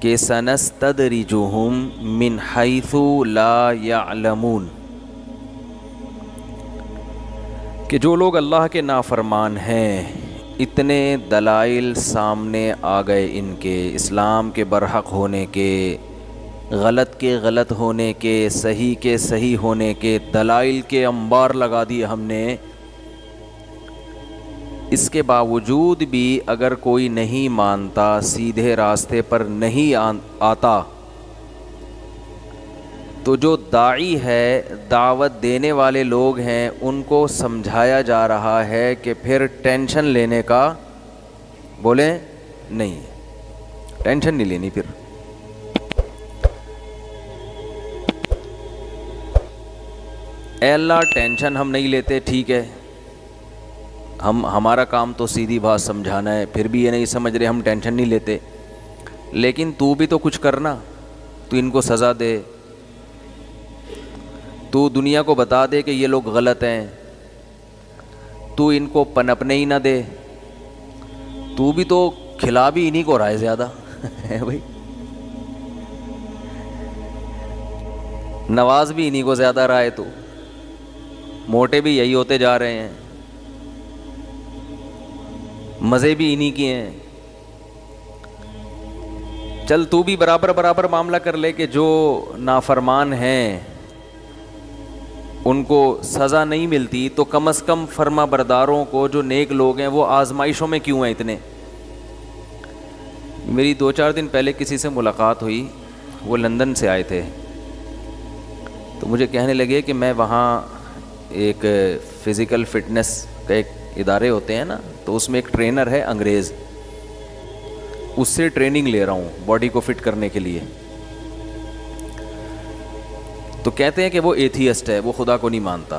کہ سنستدرجہم من حیث لا یعلمون، کہ جو لوگ اللہ کے نافرمان ہیں اتنے دلائل سامنے آ گئے ان کے، اسلام کے برحق ہونے کے، غلط کے غلط ہونے کے، صحیح کے صحیح ہونے کے، دلائل کے انبار لگا دیے ہم نے، اس کے باوجود بھی اگر کوئی نہیں مانتا، سیدھے راستے پر نہیں آتا، تو جو داعی ہے، دعوت دینے والے لوگ ہیں، ان کو سمجھایا جا رہا ہے کہ پھر ٹینشن لینے کا بولیں نہیں، ٹینشن نہیں لینی پھر۔ اے اللہ ٹینشن ہم نہیں لیتے، ٹھیک ہے، ہمارا کام تو سیدھی بات سمجھانا ہے، پھر بھی یہ نہیں سمجھ رہے، ہم ٹینشن نہیں لیتے، لیکن تو بھی تو کچھ کرنا، تو ان کو سزا دے، تو دنیا کو بتا دے کہ یہ لوگ غلط ہیں، تو ان کو پنپنے ہی نہ دے، تو بھی تو کھلا بھی انہی کو رہا ہے زیادہ ہے بھائی، نواز بھی انہی کو زیادہ رہا ہے، تو موٹے بھی یہی ہوتے جا رہے ہیں، مزے بھی انہی کی ہیں، چل تو بھی برابر برابر معاملہ کر لے کہ جو نافرمان ہیں ان کو سزا نہیں ملتی، تو کم از کم فرما برداروں کو، جو نیک لوگ ہیں، وہ آزمائشوں میں کیوں ہیں اتنے۔ میری 2-4 دن پہلے کسی سے ملاقات ہوئی، وہ لندن سے آئے تھے، تو مجھے کہنے لگے کہ میں وہاں ایک فزیکل فٹنس کا ایک ادارے ہوتے ہیں نا، تو اس میں ایک ٹرینر ہے انگریز، اس سے ٹریننگ لے رہا ہوں باڈی کو فٹ کرنے کے لیے۔ تو کہتے ہیں کہ وہ ایتھیسٹ ہے، وہ خدا کو نہیں مانتا،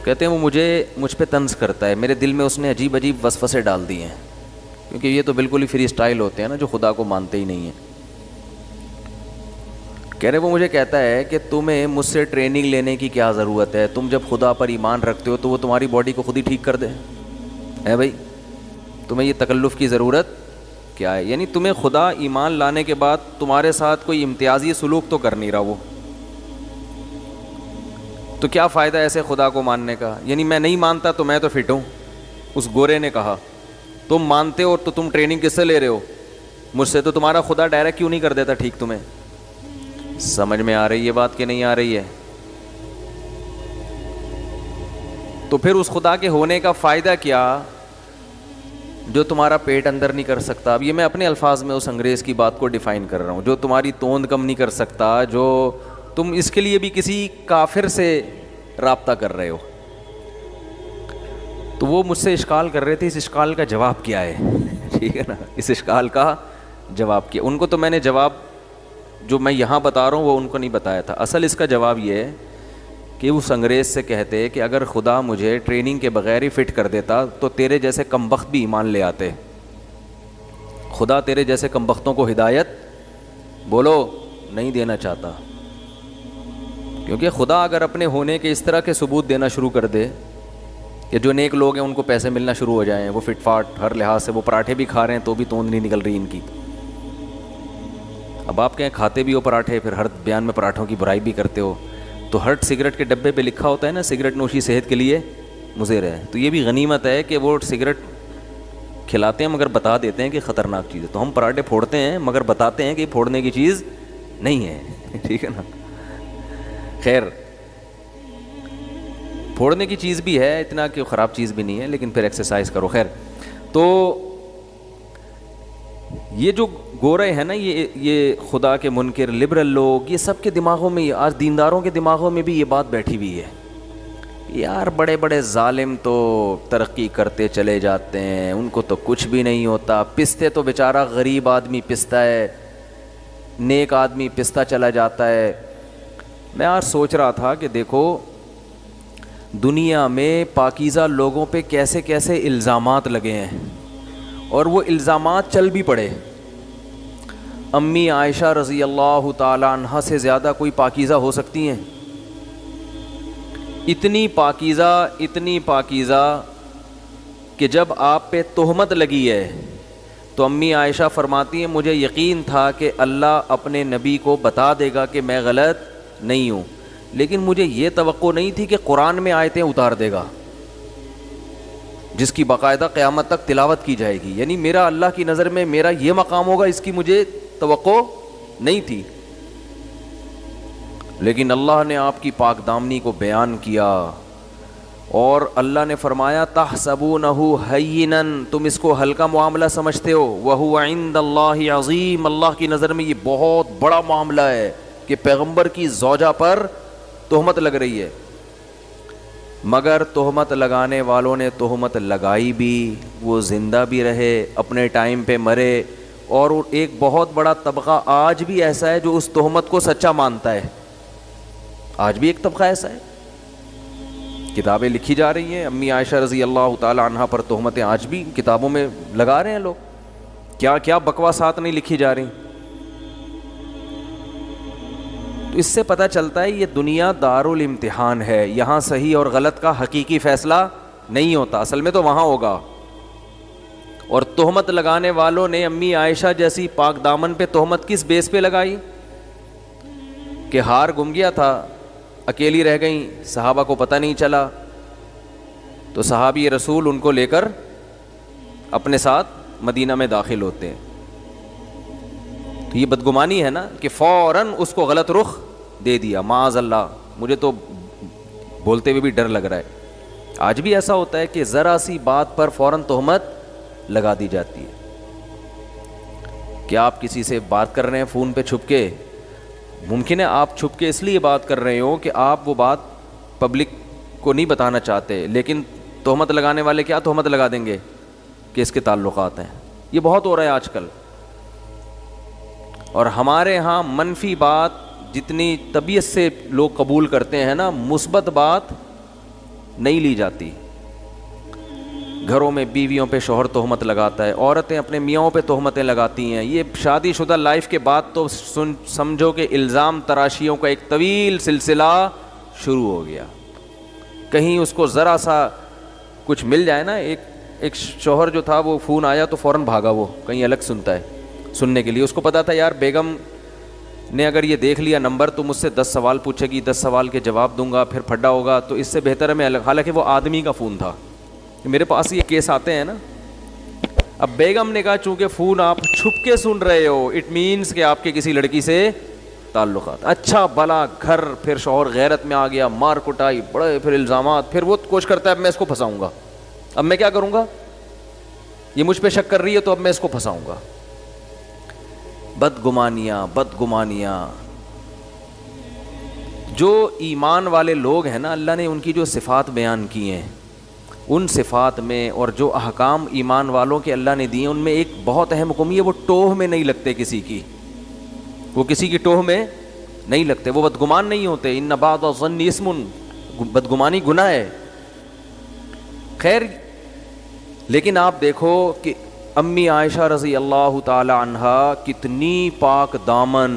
کہتے ہیں وہ مجھ پہ طنز کرتا ہے، میرے دل میں اس نے عجیب عجیب وسوسے ڈال دیے ہیں، کیونکہ یہ تو بالکل ہی فری اسٹائل ہوتے ہیں نا جو خدا کو مانتے ہی نہیں ہیں۔ کہہ رہے وہ مجھے کہتا ہے کہ تمہیں مجھ سے ٹریننگ لینے کی کیا ضرورت ہے، تم جب خدا پر ایمان رکھتے ہو تو وہ تمہاری باڈی کو خود ہی ٹھیک کر دے، ہے بھائی، تمہیں یہ تکلف کی ضرورت کیا ہے؟ یعنی تمہیں خدا ایمان لانے کے بعد تمہارے ساتھ کوئی امتیازی سلوک تو کر نہیں رہا وہ، تو کیا فائدہ ایسے خدا کو ماننے کا؟ یعنی میں نہیں مانتا تو میں تو فٹ ہوں، اس گورے نے کہا، تم مانتے ہو تو تم ٹریننگ کس سے لے رہے ہو؟ مجھ سے، تو تمہارا خدا ڈائریکٹ کیوں نہیں کر دیتا ٹھیک تمہیں؟ سمجھ میں آ رہی ہے بات کہ نہیں آ رہی ہے؟ تو پھر اس خدا کے ہونے کا فائدہ کیا جو تمہارا پیٹ اندر نہیں کر سکتا؟ اب یہ میں اپنے الفاظ میں اس انگریز کی بات کو ڈیفائن کر رہا ہوں، جو تمہاری توند کم نہیں کر سکتا، جو تم اس کے لیے بھی کسی کافر سے رابطہ کر رہے ہو۔ تو وہ مجھ سے اشکال کر رہے تھے، اس اشکال کا جواب کیا ہے ٹھیک ہے نا، اس اشکال کا جواب کیا؟ ان کو تو میں نے جواب جو میں یہاں بتا رہا ہوں وہ ان کو نہیں بتایا تھا۔ اصل اس کا جواب یہ ہے کہ اس انگریز سے کہتے کہ اگر خدا مجھے ٹریننگ کے بغیر ہی فٹ کر دیتا تو تیرے جیسے کمبخت بھی ایمان لے آتے، خدا تیرے جیسے کمبختوں کو ہدایت بولو نہیں دینا چاہتا، کیونکہ خدا اگر اپنے ہونے کے اس طرح کے ثبوت دینا شروع کر دے کہ جو نیک لوگ ہیں ان کو پیسے ملنا شروع ہو جائیں، وہ فٹ فاٹ ہر لحاظ سے، وہ پراٹھے بھی کھا رہے ہیں تو بھی توند نہیں نکل رہی ان کی۔ اب آپ کہیں کھاتے بھی ہو پراٹھے، پھر ہر بیان میں پراٹھوں کی برائی بھی کرتے ہو، تو ہر سگریٹ کے ڈبے پہ لکھا ہوتا ہے نا سگریٹ نوشی صحت کے لیے مضر ہے، تو یہ بھی غنیمت ہے کہ وہ سگریٹ کھلاتے ہیں مگر بتا دیتے ہیں کہ خطرناک چیز ہے، تو ہم پراٹھے پھوڑتے ہیں مگر بتاتے ہیں کہ یہ پھوڑنے کی چیز نہیں ہے ٹھیک ہے نا۔ خیر پھوڑنے کی چیز بھی ہے، اتنا کہ خراب چیز بھی نہیں ہے، لیکن پھر ایکسرسائز کرو۔ خیر تو یہ جو گورے ہیں نا، یہ خدا کے منکر لبرل لوگ، یہ سب کے دماغوں میں، آج دینداروں کے دماغوں میں بھی یہ بات بیٹھی ہوئی ہے، یار بڑے بڑے ظالم تو ترقی کرتے چلے جاتے ہیں، ان کو تو کچھ بھی نہیں ہوتا، پستے تو بیچارہ غریب آدمی پستا ہے، نیک آدمی پستا چلا جاتا ہے۔ میں آج سوچ رہا تھا کہ دیکھو دنیا میں پاکیزہ لوگوں پہ کیسے کیسے الزامات لگے ہیں، اور وہ الزامات چل بھی پڑے۔ امی عائشہ رضی اللہ تعالی عنہا سے زیادہ کوئی پاکیزہ ہو سکتی ہیں؟ اتنی پاکیزہ کہ جب آپ پہ تہمت لگی ہے تو امی عائشہ فرماتی ہیں مجھے یقین تھا کہ اللہ اپنے نبی کو بتا دے گا کہ میں غلط نہیں ہوں، لیکن مجھے یہ توقع نہیں تھی کہ قرآن میں آیتیں اتار دے گا جس کی باقاعدہ قیامت تک تلاوت کی جائے گی، یعنی میرا اللہ کی نظر میں میرا یہ مقام ہوگا، اس کی مجھے توقع نہیں تھی۔ لیکن اللہ نے آپ کی پاک دامنی کو بیان کیا اور اللہ نے فرمایا تحسبونہ ہینا، تم اس کو ہلکا معاملہ سمجھتے ہو، وہو عند اللہ عظیم، اللہ کی نظر میں یہ بہت بڑا معاملہ ہے کہ پیغمبر کی زوجہ پر تہمت لگ رہی ہے۔ مگر تہمت لگانے والوں نے تہمت لگائی بھی، وہ زندہ بھی رہے، اپنے ٹائم پہ مرے، اور ایک بہت بڑا طبقہ آج بھی ایسا ہے جو اس تہمت کو سچا مانتا ہے، آج بھی ایک طبقہ ایسا ہے۔ کتابیں لکھی جا رہی ہیں، امی عائشہ رضی اللہ تعالی عنہ پر تہمتیں آج بھی کتابوں میں لگا رہے ہیں لوگ، کیا کیا بکواسات نہیں لکھی جا رہی۔ تو اس سے پتہ چلتا ہے یہ دنیا دارالامتحان ہے، یہاں صحیح اور غلط کا حقیقی فیصلہ نہیں ہوتا، اصل میں تو وہاں ہوگا۔ اور تہمت لگانے والوں نے امی عائشہ جیسی پاک دامن پہ تہمت کس بیس پہ لگائی کہ ہار گم گیا تھا، اکیلی رہ گئیں، صحابہ کو پتہ نہیں چلا، تو صحابی رسول ان کو لے کر اپنے ساتھ مدینہ میں داخل ہوتے ہیں۔ تو یہ بدگمانی ہے نا کہ فوراً اس کو غلط رخ دے دیا، معاذ اللہ، مجھے تو بولتے ہوئے بھی ڈر لگ رہا ہے۔ آج بھی ایسا ہوتا ہے کہ ذرا سی بات پر فوراً تہمت لگا دی جاتی ہے۔ کیا آپ کسی سے بات کر رہے ہیں فون پہ چھپ کے، ممکن ہے آپ چھپ کے اس لیے بات کر رہے ہو کہ آپ وہ بات پبلک کو نہیں بتانا چاہتے، لیکن تہمت لگانے والے کیا تہمت لگا دیں گے کہ اس کے تعلقات ہیں۔ یہ بہت ہو رہا ہے آج کل، اور ہمارے ہاں منفی بات جتنی طبیعت سے لوگ قبول کرتے ہیں نا، مثبت بات نہیں لی جاتی۔ گھروں میں بیویوں پہ شوہر تہمت لگاتا ہے، عورتیں اپنے میاں پہ تہمتیں لگاتی ہیں، یہ شادی شدہ لائف کے بعد تو سمجھو کہ الزام تراشیوں کا ایک طویل سلسلہ شروع ہو گیا۔ کہیں اس کو ذرا سا کچھ مل جائے نا، ایک شوہر جو تھا وہ فون آیا تو فوراً بھاگا، وہ کہیں الگ سنتا ہے سننے کے لیے، اس کو پتا تھا یار بیگم نے اگر یہ دیکھ لیا نمبر تو مجھ سے 10 سوال پوچھے گی، 10 سوال کے جواب دوں گا، پھر پھڈا ہوگا، تو اس سے بہتر ہے میں الگ۔ حالانکہ وہ آدمی کا فون تھا، میرے پاس یہ کیس آتے ہیں نا۔ اب بیگم نے کہا چونکہ فون آپ چھپ کے سن رہے ہو، اٹ مینس کہ آپ کے کسی لڑکی سے تعلقات، اچھا بھلا گھر، پھر شوہر غیرت میں آ گیا، مار کٹائی، بڑے پھر الزامات، پھر وہ کوشش کرتا ہے اب میں اس کو پھنساؤں گا، اب میں کیا کروں گا، یہ مجھ پہ شک کر رہی ہے تو اب میں اس کو پھنساؤں گا۔ بدگمانیاں جو ایمان والے لوگ ہیں نا، اللہ نے ان کی جو صفات بیان کی ہیں، ان صفات میں اور جو احکام ایمان والوں کے اللہ نے دیے، ان میں ایک بہت اہم حکم یہ، وہ ٹوہ میں نہیں لگتے کسی کی، وہ کسی کی ٹوہ میں نہیں لگتے، وہ بدگمان نہیں ہوتے۔ ان بعض الظن اسم، بدگمانی گناہ ہے۔ خیر، لیکن آپ دیکھو کہ امی عائشہ رضی اللہ تعالی عنہا کتنی پاک دامن،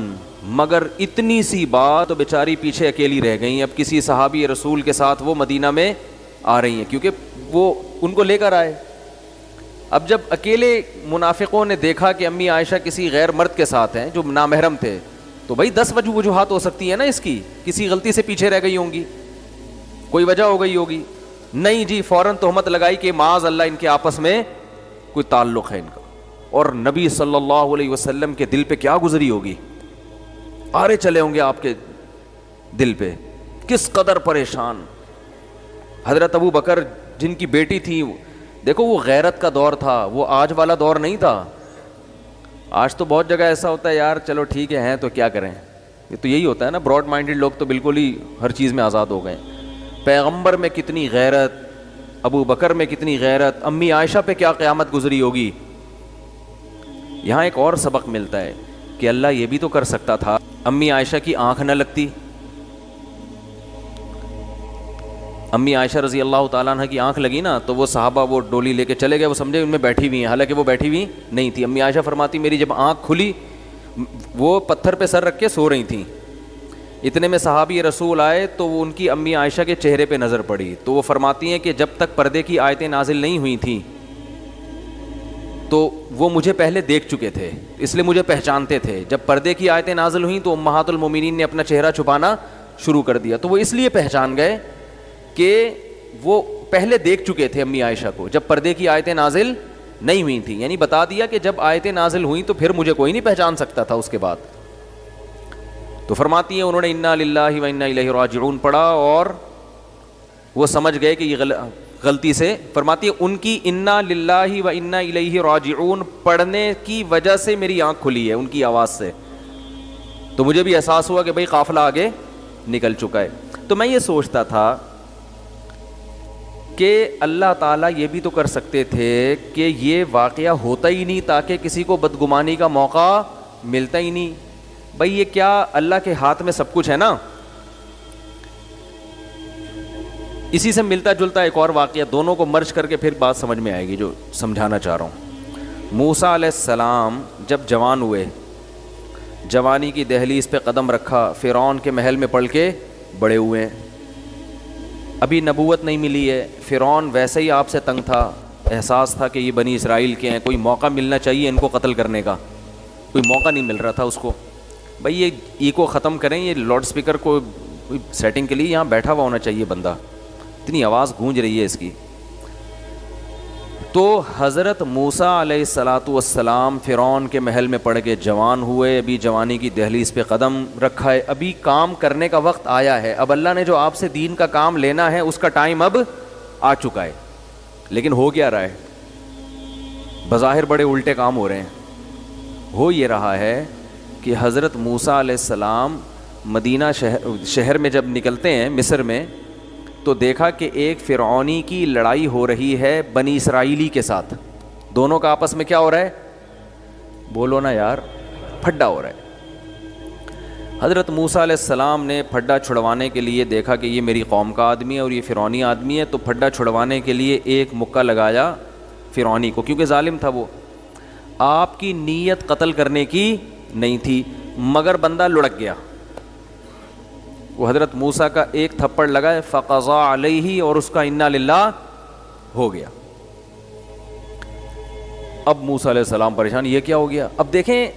مگر اتنی سی بات تو بیچاری پیچھے اکیلی رہ گئیں۔ اب کسی صحابی رسول کے ساتھ وہ مدینہ میں آ رہی ہیں کیونکہ وہ ان کو لے کر آئے۔ اب جب اکیلے منافقوں نے دیکھا کہ امی عائشہ کسی غیر مرد کے ساتھ ہیں جو نامحرم تھے، تو بھائی 10 وجوہات ہو سکتی ہیں نا اس کی، کسی غلطی سے پیچھے رہ گئی ہوں گی، کوئی وجہ ہو گئی ہوگی، نہیں جی فوراً تہمت لگائی کہ معاذ اللہ ان کے آپس میں کوئی تعلق ہے ان کا۔ اور نبی صلی اللہ علیہ وسلم کے دل پہ کیا گزری ہوگی، آرے چلے ہوں گے آپ کے دل پہ، کس قدر پریشان۔ حضرت ابو بکر جن کی بیٹی تھی، دیکھو وہ غیرت کا دور تھا، وہ آج والا دور نہیں تھا۔ آج تو بہت جگہ ایسا ہوتا ہے یار چلو ٹھیک ہے ہیں تو کیا کریں، یہ تو یہی ہوتا ہے نا، براڈ مائنڈڈ لوگ تو بالکل ہی ہر چیز میں آزاد ہو گئے۔ پیغمبر میں کتنی غیرت، ابو بکر میں کتنی غیرت، امی عائشہ پہ کیا قیامت گزری ہوگی۔ یہاں ایک اور سبق ملتا ہے کہ اللہ یہ بھی تو کر سکتا تھا، امی عائشہ کی آنکھ نہ لگتی، امی عائشہ رضی اللہ تعالیٰ عنہ کی آنکھ لگی نا تو وہ صحابہ وہ ڈولی لے کے چلے گئے، وہ سمجھے ان میں بیٹھی ہوئی ہیں، حالانکہ وہ بیٹھی ہوئی نہیں تھی۔ امی عائشہ فرماتی میری جب آنکھ کھلی وہ پتھر پہ سر رکھ کے سو رہی تھیں، اتنے میں صحابی رسول آئے تو وہ ان کی امی عائشہ کے چہرے پہ نظر پڑی، تو وہ فرماتی ہیں کہ جب تک پردے کی آیتیں نازل نہیں ہوئی تھیں تو وہ مجھے پہلے دیکھ چکے تھے، اس لیے مجھے پہچانتے تھے. جب پردے کی آیتیں نازل ہوئیں تو امہات المومنین نے اپنا چہرہ چھپانا شروع کر دیا. تو وہ اس لیے پہچان گئے کہ وہ پہلے دیکھ چکے تھے امی عائشہ کو جب پردے کی آیتیں نازل نہیں ہوئی تھیں. یعنی بتا دیا کہ جب آیتیں نازل ہوئیں تو پھر مجھے کوئی نہیں پہچان سکتا تھا اس کے بعد. تو فرماتی ہیں انہوں نے انا للہ و انا الیہ راجعون پڑھا اور وہ سمجھ گئے کہ یہ غلطی سے. فرماتی ہے ان کی انا للہ و انا الیہ راجعون پڑھنے کی وجہ سے میری آنکھ کھلی ہے ان کی آواز سے. تو مجھے بھی احساس ہوا کہ بھئی قافلہ آگے نکل چکا ہے. تو میں یہ سوچتا تھا کہ اللہ تعالیٰ یہ بھی تو کر سکتے تھے کہ یہ واقعہ ہوتا ہی نہیں تاکہ کسی کو بدگمانی کا موقع ملتا ہی نہیں. بھئی یہ کیا اللہ کے ہاتھ میں سب کچھ ہے نا. اسی سے ملتا جلتا ایک اور واقعہ دونوں کو مرج کر کے پھر بات سمجھ میں آئے گی جو سمجھانا چاہ رہا ہوں. موسیٰ علیہ السلام جب جوان ہوئے، جوانی کی دہلیز پہ قدم رکھا، فرعون کے محل میں پڑھ کے بڑے ہوئے ہیں. ابھی نبوت نہیں ملی ہے. فرعون ویسے ہی آپ سے تنگ تھا، احساس تھا کہ یہ بنی اسرائیل کے ہیں، کوئی موقع ملنا چاہیے ان کو قتل کرنے کا. کوئی موقع نہیں مل رہا تھا اس کو. بھئی یہ ایکو ختم کریں، یہ لاؤڈ سپیکر کو سیٹنگ کے لیے یہاں بیٹھا ہوا ہونا چاہیے بندہ، اتنی آواز گونج رہی ہے اس کی. تو حضرت موسیٰ علیہ الصلاۃ والسلام فرعون کے محل میں پڑھ کے جوان ہوئے، ابھی جوانی کی دہلیز پہ قدم رکھا ہے، ابھی کام کرنے کا وقت آیا ہے. اب اللہ نے جو آپ سے دین کا کام لینا ہے اس کا ٹائم اب آ چکا ہے. لیکن ہو کیا رہا ہے؟ بظاہر بڑے الٹے کام ہو رہے ہیں. ہو یہ رہا ہے کہ حضرت موسیٰ علیہ السلام مدینہ شہر میں جب نکلتے ہیں مصر میں تو دیکھا کہ ایک فرعونی کی لڑائی ہو رہی ہے بنی اسرائیلی کے ساتھ. دونوں کا آپس میں کیا ہو رہا ہے؟ بولو نا یار، پھڈا ہو رہا ہے. حضرت موسیٰ علیہ السلام نے پھڈا چھڑوانے کے لیے دیکھا کہ یہ میری قوم کا آدمی ہے اور یہ فرعونی آدمی ہے، تو پھڈا چھڑوانے کے لیے ایک مکہ لگایا فرعونی کو، کیونکہ ظالم تھا وہ. آپ کی نیت قتل کرنے کی نہیں تھی مگر بندہ لڑک گیا. وہ حضرت موسیٰ کا ایک تھپڑ لگائے فقضا علیہ اور اس کا انا للہ ہو گیا. اب موسیٰ علیہ السلام پریشان، یہ کیا ہو گیا؟ اب دیکھیں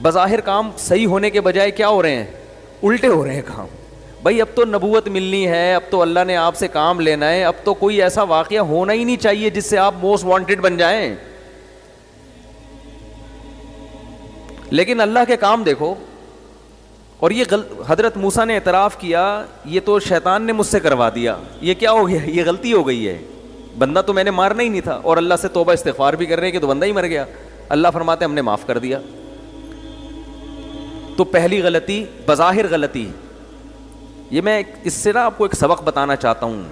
بظاہر کام صحیح ہونے کے بجائے کیا ہو رہے ہیں؟ الٹے ہو رہے ہیں کام. بھائی اب تو نبوت ملنی ہے، اب تو اللہ نے آپ سے کام لینا ہے، اب تو کوئی ایسا واقعہ ہونا ہی نہیں چاہیے جس سے آپ موسٹ وانٹڈ بن جائیں. لیکن اللہ کے کام دیکھو. اور یہ حضرت موسیٰ نے اعتراف کیا یہ تو شیطان نے مجھ سے کروا دیا، یہ کیا ہو گیا؟ یہ غلطی ہو گئی ہے، بندہ تو میں نے مارنا ہی نہیں تھا. اور اللہ سے توبہ استغفار بھی کر رہے ہیں کہ تو بندہ ہی مر گیا. اللہ فرماتے ہم نے معاف کر دیا. تو پہلی غلطی بظاہر غلطی. یہ میں اس سے نا آپ کو ایک سبق بتانا چاہتا ہوں.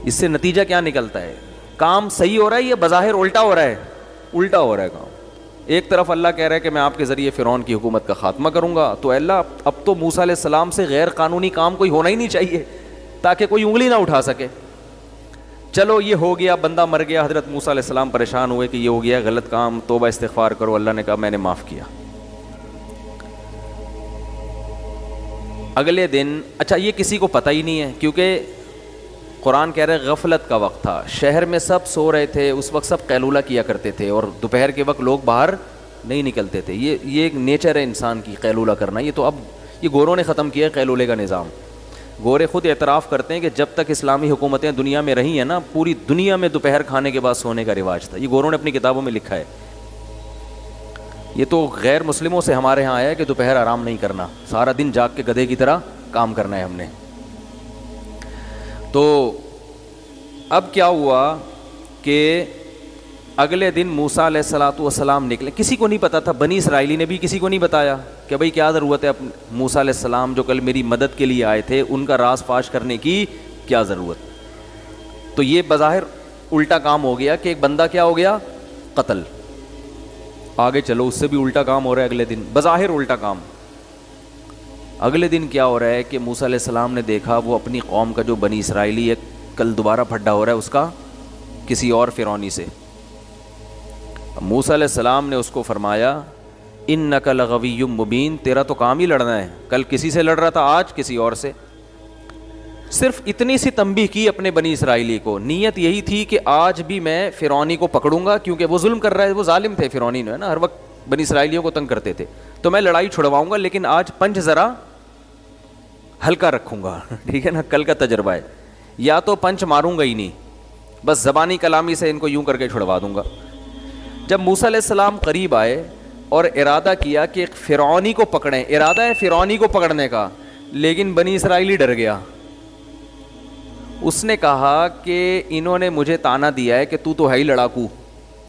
اس سے نتیجہ کیا نکلتا ہے؟ کام صحیح ہو رہا ہے یا بظاہر الٹا ہو رہا ہے؟ الٹا ہو رہا ہے کام. ایک طرف اللہ کہہ رہا ہے کہ میں آپ کے ذریعے فرعون کی حکومت کا خاتمہ کروں گا، تو اللہ اب تو موسیٰ علیہ السلام سے غیر قانونی کام کوئی ہونا ہی نہیں چاہیے تاکہ کوئی انگلی نہ اٹھا سکے. چلو یہ ہو گیا، بندہ مر گیا. حضرت موسیٰ علیہ السلام پریشان ہوئے کہ یہ ہو گیا غلط کام، توبہ استغفار کرو. اللہ نے کہا میں نے معاف کیا. اگلے دن اچھا یہ کسی کو پتہ ہی نہیں ہے کیونکہ قرآن کہہ رہے غفلت کا وقت تھا، شہر میں سب سو رہے تھے، اس وقت سب قیلولہ کیا کرتے تھے اور دوپہر کے وقت لوگ باہر نہیں نکلتے تھے. یہ ایک نیچر ہے انسان کی قیلولہ کرنا. یہ تو اب یہ گوروں نے ختم کیا ہے قیلولے کا نظام. گورے خود اعتراف کرتے ہیں کہ جب تک اسلامی حکومتیں دنیا میں رہی ہیں نا، پوری دنیا میں دوپہر کھانے کے بعد سونے کا رواج تھا. یہ گوروں نے اپنی کتابوں میں لکھا ہے. یہ تو غیر مسلموں سے ہمارے ہاں آیا ہے کہ دوپہر آرام نہیں کرنا، سارا دن جاگ کے گدھے کی طرح کام کرنا ہے ہم نے. تو اب کیا ہوا کہ اگلے دن موسیٰ علیہ الصلاۃ والسلام نکلے. کسی کو نہیں پتا تھا، بنی اسرائیلی نے بھی کسی کو نہیں بتایا کہ بھئی کیا ضرورت ہے موسیٰ علیہ السلام جو کل میری مدد کے لیے آئے تھے ان کا راز فاش کرنے کی کیا ضرورت. تو یہ بظاہر الٹا کام ہو گیا کہ ایک بندہ کیا ہو گیا؟ قتل. آگے چلو اس سے بھی الٹا کام ہو رہا ہے اگلے دن، بظاہر الٹا کام. اگلے دن کیا ہو رہا ہے کہ موسیٰ علیہ السلام نے دیکھا وہ اپنی قوم کا جو بنی اسرائیلی ہے کل دوبارہ پھڈا ہو رہا ہے اس کا کسی اور فرعونی سے. موسیٰ علیہ السلام نے اس کو فرمایا انک لغوی مبین، تیرا تو کام ہی لڑنا ہے، کل کسی سے لڑ رہا تھا آج کسی اور سے. صرف اتنی سی تنبیہ کی اپنے بنی اسرائیلی کو, نیت یہی تھی کہ آج بھی میں فرعونی کو پکڑوں گا, کیونکہ وہ ظلم کر رہا ہے, وہ ظالم تھے فرعونی ہے نا, ہر وقت بنی اسرائیلیوں کو تنگ کرتے تھے, تو میں لڑائی چھڑواؤں گا, لیکن آج پنچ ذرا ہلکا رکھوں گا. ٹھیک ہے نا, کل کا تجربہ ہے, یا تو پنچ ماروں گا ہی نہیں, بس زبانی کلامی سے ان کو یوں کر کے چھڑوا دوں گا. جب موسیٰ علیہ السلام قریب آئے اور ارادہ کیا کہ فرعونی کو پکڑیں, ارادہ ہے فرعونی کو پکڑنے کا, لیکن بنی اسرائیلی ڈر گیا. اس نے کہا کہ انہوں نے مجھے تانا دیا ہے کہ تو ہے ہی لڑاکو,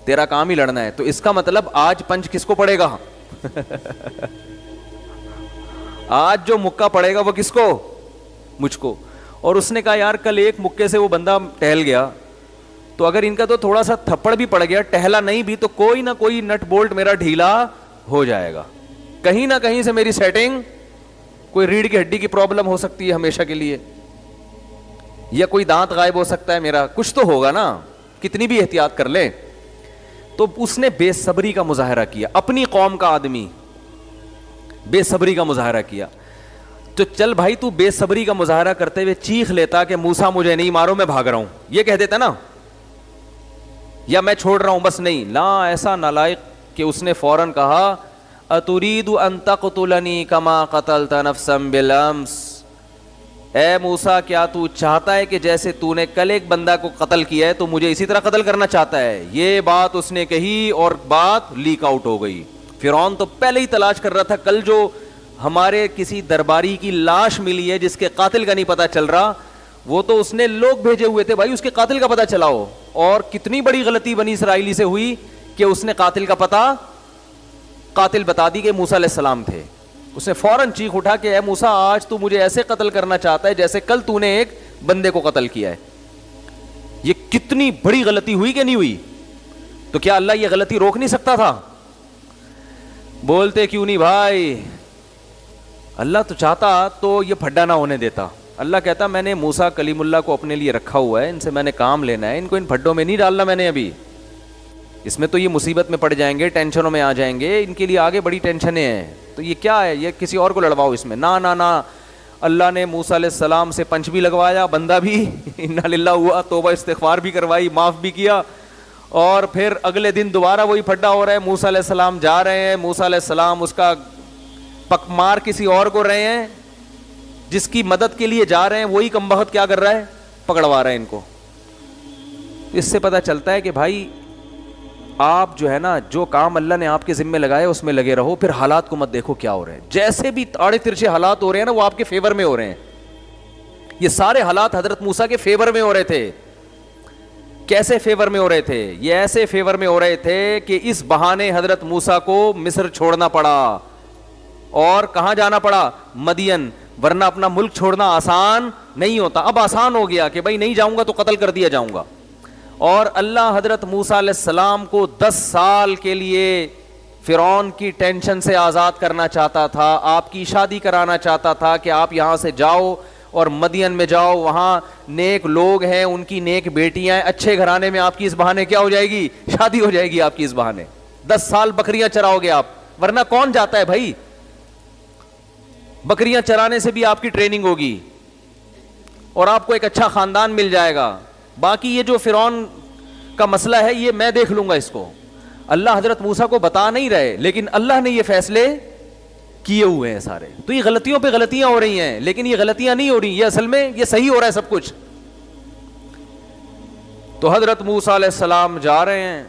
تیرا کام ہی لڑنا ہے, تو اس کا مطلب آج پنچ کس کو پڑے گا؟ آج جو مکہ پڑے گا وہ کس کو؟ مجھ کو. اور اس نے کہا یار کل ایک مکے سے وہ بندہ ٹہل گیا, تو اگر ان کا تو تھوڑا سا تھپڑ بھی پڑ گیا, ٹہلا نہیں بھی, تو کوئی نہ کوئی نٹ بولٹ میرا ڈھیلا ہو جائے گا, کہیں نہ کہیں سے میری سیٹنگ, کوئی ریڑھ کی ہڈی کی پرابلم ہو سکتی ہے ہمیشہ کے لیے, یا کوئی دانت غائب ہو سکتا ہے میرا, کچھ تو ہوگا نا, کتنی بھی احتیاط کر لیں. تو اس نے بے صبری کا مظاہرہ کیا, اپنی قوم کا آدمی بے صبری کا مظاہرہ کیا. تو چل بھائی تو بے صبری کا مظاہرہ کرتے ہوئے چیخ لیتا کہ موسیٰ مجھے نہیں مارو میں بھاگ رہا ہوں, یہ کہہ دیتا نا, یا میں چھوڑ رہا ہوں بس. نہیں, لا, ایسا نالائق کہ اس نے فوراً کہا اترید ان تقتلنی کما قتلت نفسا بالامس, اے موسیٰ کیا تو چاہتا ہے کہ جیسے تو نے کل ایک بندہ کو قتل کیا ہے تو مجھے اسی طرح قتل کرنا چاہتا ہے؟ یہ بات اس نے کہی اور بات لیک آؤٹ ہو گئی. فرعون تو پہلے ہی تلاش کر رہا تھا, کل جو ہمارے کسی درباری کی لاش ملی ہے جس کے قاتل کا نہیں پتہ چل رہا, وہ تو اس نے لوگ بھیجے ہوئے تھے بھائی اس کے قاتل کا پتہ چلاؤ. اور کتنی بڑی غلطی بنی اسرائیلی سے ہوئی کہ اس نے قاتل کا پتہ, قاتل بتا دی کہ موسیٰ علیہ السلام تھے. اس نے فوراً چیخ اٹھا کہ اے موسیٰ آج تو مجھے ایسے قتل کرنا چاہتا ہے جیسے کل تو نے ایک بندے کو قتل کیا ہے. یہ کتنی بڑی غلطی ہوئی کہ نہیں ہوئی؟ تو کیا اللہ یہ غلطی روک نہیں سکتا تھا؟ بولتے کیوں نہیں بھائی؟ اللہ تو چاہتا تو یہ پھڈا نہ ہونے دیتا. اللہ کہتا میں نے موسیٰ کلیم اللہ کو اپنے لیے رکھا ہوا ہے, ان سے میں نے کام لینا ہے, ان کو ان پھڈوں میں نہیں ڈالنا میں نے ابھی, اس میں تو یہ مصیبت میں پڑ جائیں گے, ٹینشنوں میں آ جائیں گے, ان کے لیے آگے بڑی ٹینشنیں ہیں, تو یہ کیا ہے, یہ کسی اور کو لڑواؤ اس میں. نہ اللہ نے موسیٰ علیہ السلام سے پنچ بھی لگوایا, بندہ بھی انا للہ ہوا, توبہ استغفار بھی کروائی, معاف بھی کیا, اور پھر اگلے دن دوبارہ وہی پھڈا ہو رہا ہے. موسیٰ علیہ السلام جا رہے ہیں, موسیٰ علیہ السلام اس کا پکمار کسی اور کو رہے ہیں, جس کی مدد کے لیے جا رہے ہیں وہی کمبخت کیا کر رہا ہے, پکڑوا رہا ہے ان کو. اس سے پتہ چلتا ہے کہ بھائی آپ جو ہے نا, جو کام اللہ نے آپ کے ذمہ لگائے اس میں لگے رہو, پھر حالات کو مت دیکھو کیا ہو رہے ہیں. جیسے بھی آڑے ترچھے حالات ہو رہے ہیں نا, وہ آپ کے فیور میں ہو رہے ہیں. یہ سارے حالات حضرت موسیٰ کے فیور میں ہو رہے تھے. کیسے فیور میں ہو رہے تھے؟ یہ ایسے فیور میں ہو رہے تھے کہ اس بہانے حضرت موسیٰ کو مصر چھوڑنا پڑا, اور کہاں جانا پڑا؟ مدین, ورنہ اپنا ملک چھوڑنا آسان نہیں ہوتا. اب آسان ہو گیا کہ بھائی نہیں جاؤں گا تو قتل کر دیا جاؤں گا. اور اللہ حضرت موسیٰ علیہ السلام کو 10 سال کے لیے فرعون کی ٹینشن سے آزاد کرنا چاہتا تھا, آپ کی شادی کرانا چاہتا تھا کہ آپ یہاں سے جاؤ اور مدین میں جاؤ, وہاں نیک لوگ ہیں, ان کی نیک بیٹیاں ہیں, اچھے گھرانے میں آپ کی اس بہانے کیا ہو جائے گی, شادی ہو جائے گی آپ کی اس بہانے. 10 سال بکریاں چراؤ گے آپ, ورنہ کون جاتا ہے بھائی؟ بکریاں چرانے سے بھی آپ کی ٹریننگ ہوگی اور آپ کو ایک اچھا خاندان مل جائے گا. باقی یہ جو فرعون کا مسئلہ ہے یہ میں دیکھ لوں گا اس کو. اللہ حضرت موسیٰ کو بتا نہیں رہے, لیکن اللہ نے یہ فیصلے کیے ہوئے ہیں سارے. تو یہ غلطیوں پہ غلطیاں ہو رہی ہیں, لیکن یہ غلطیاں نہیں ہو رہی, یہ اصل میں یہ صحیح ہو رہا ہے سب کچھ. تو حضرت موسیٰ علیہ السلام جا رہے ہیں,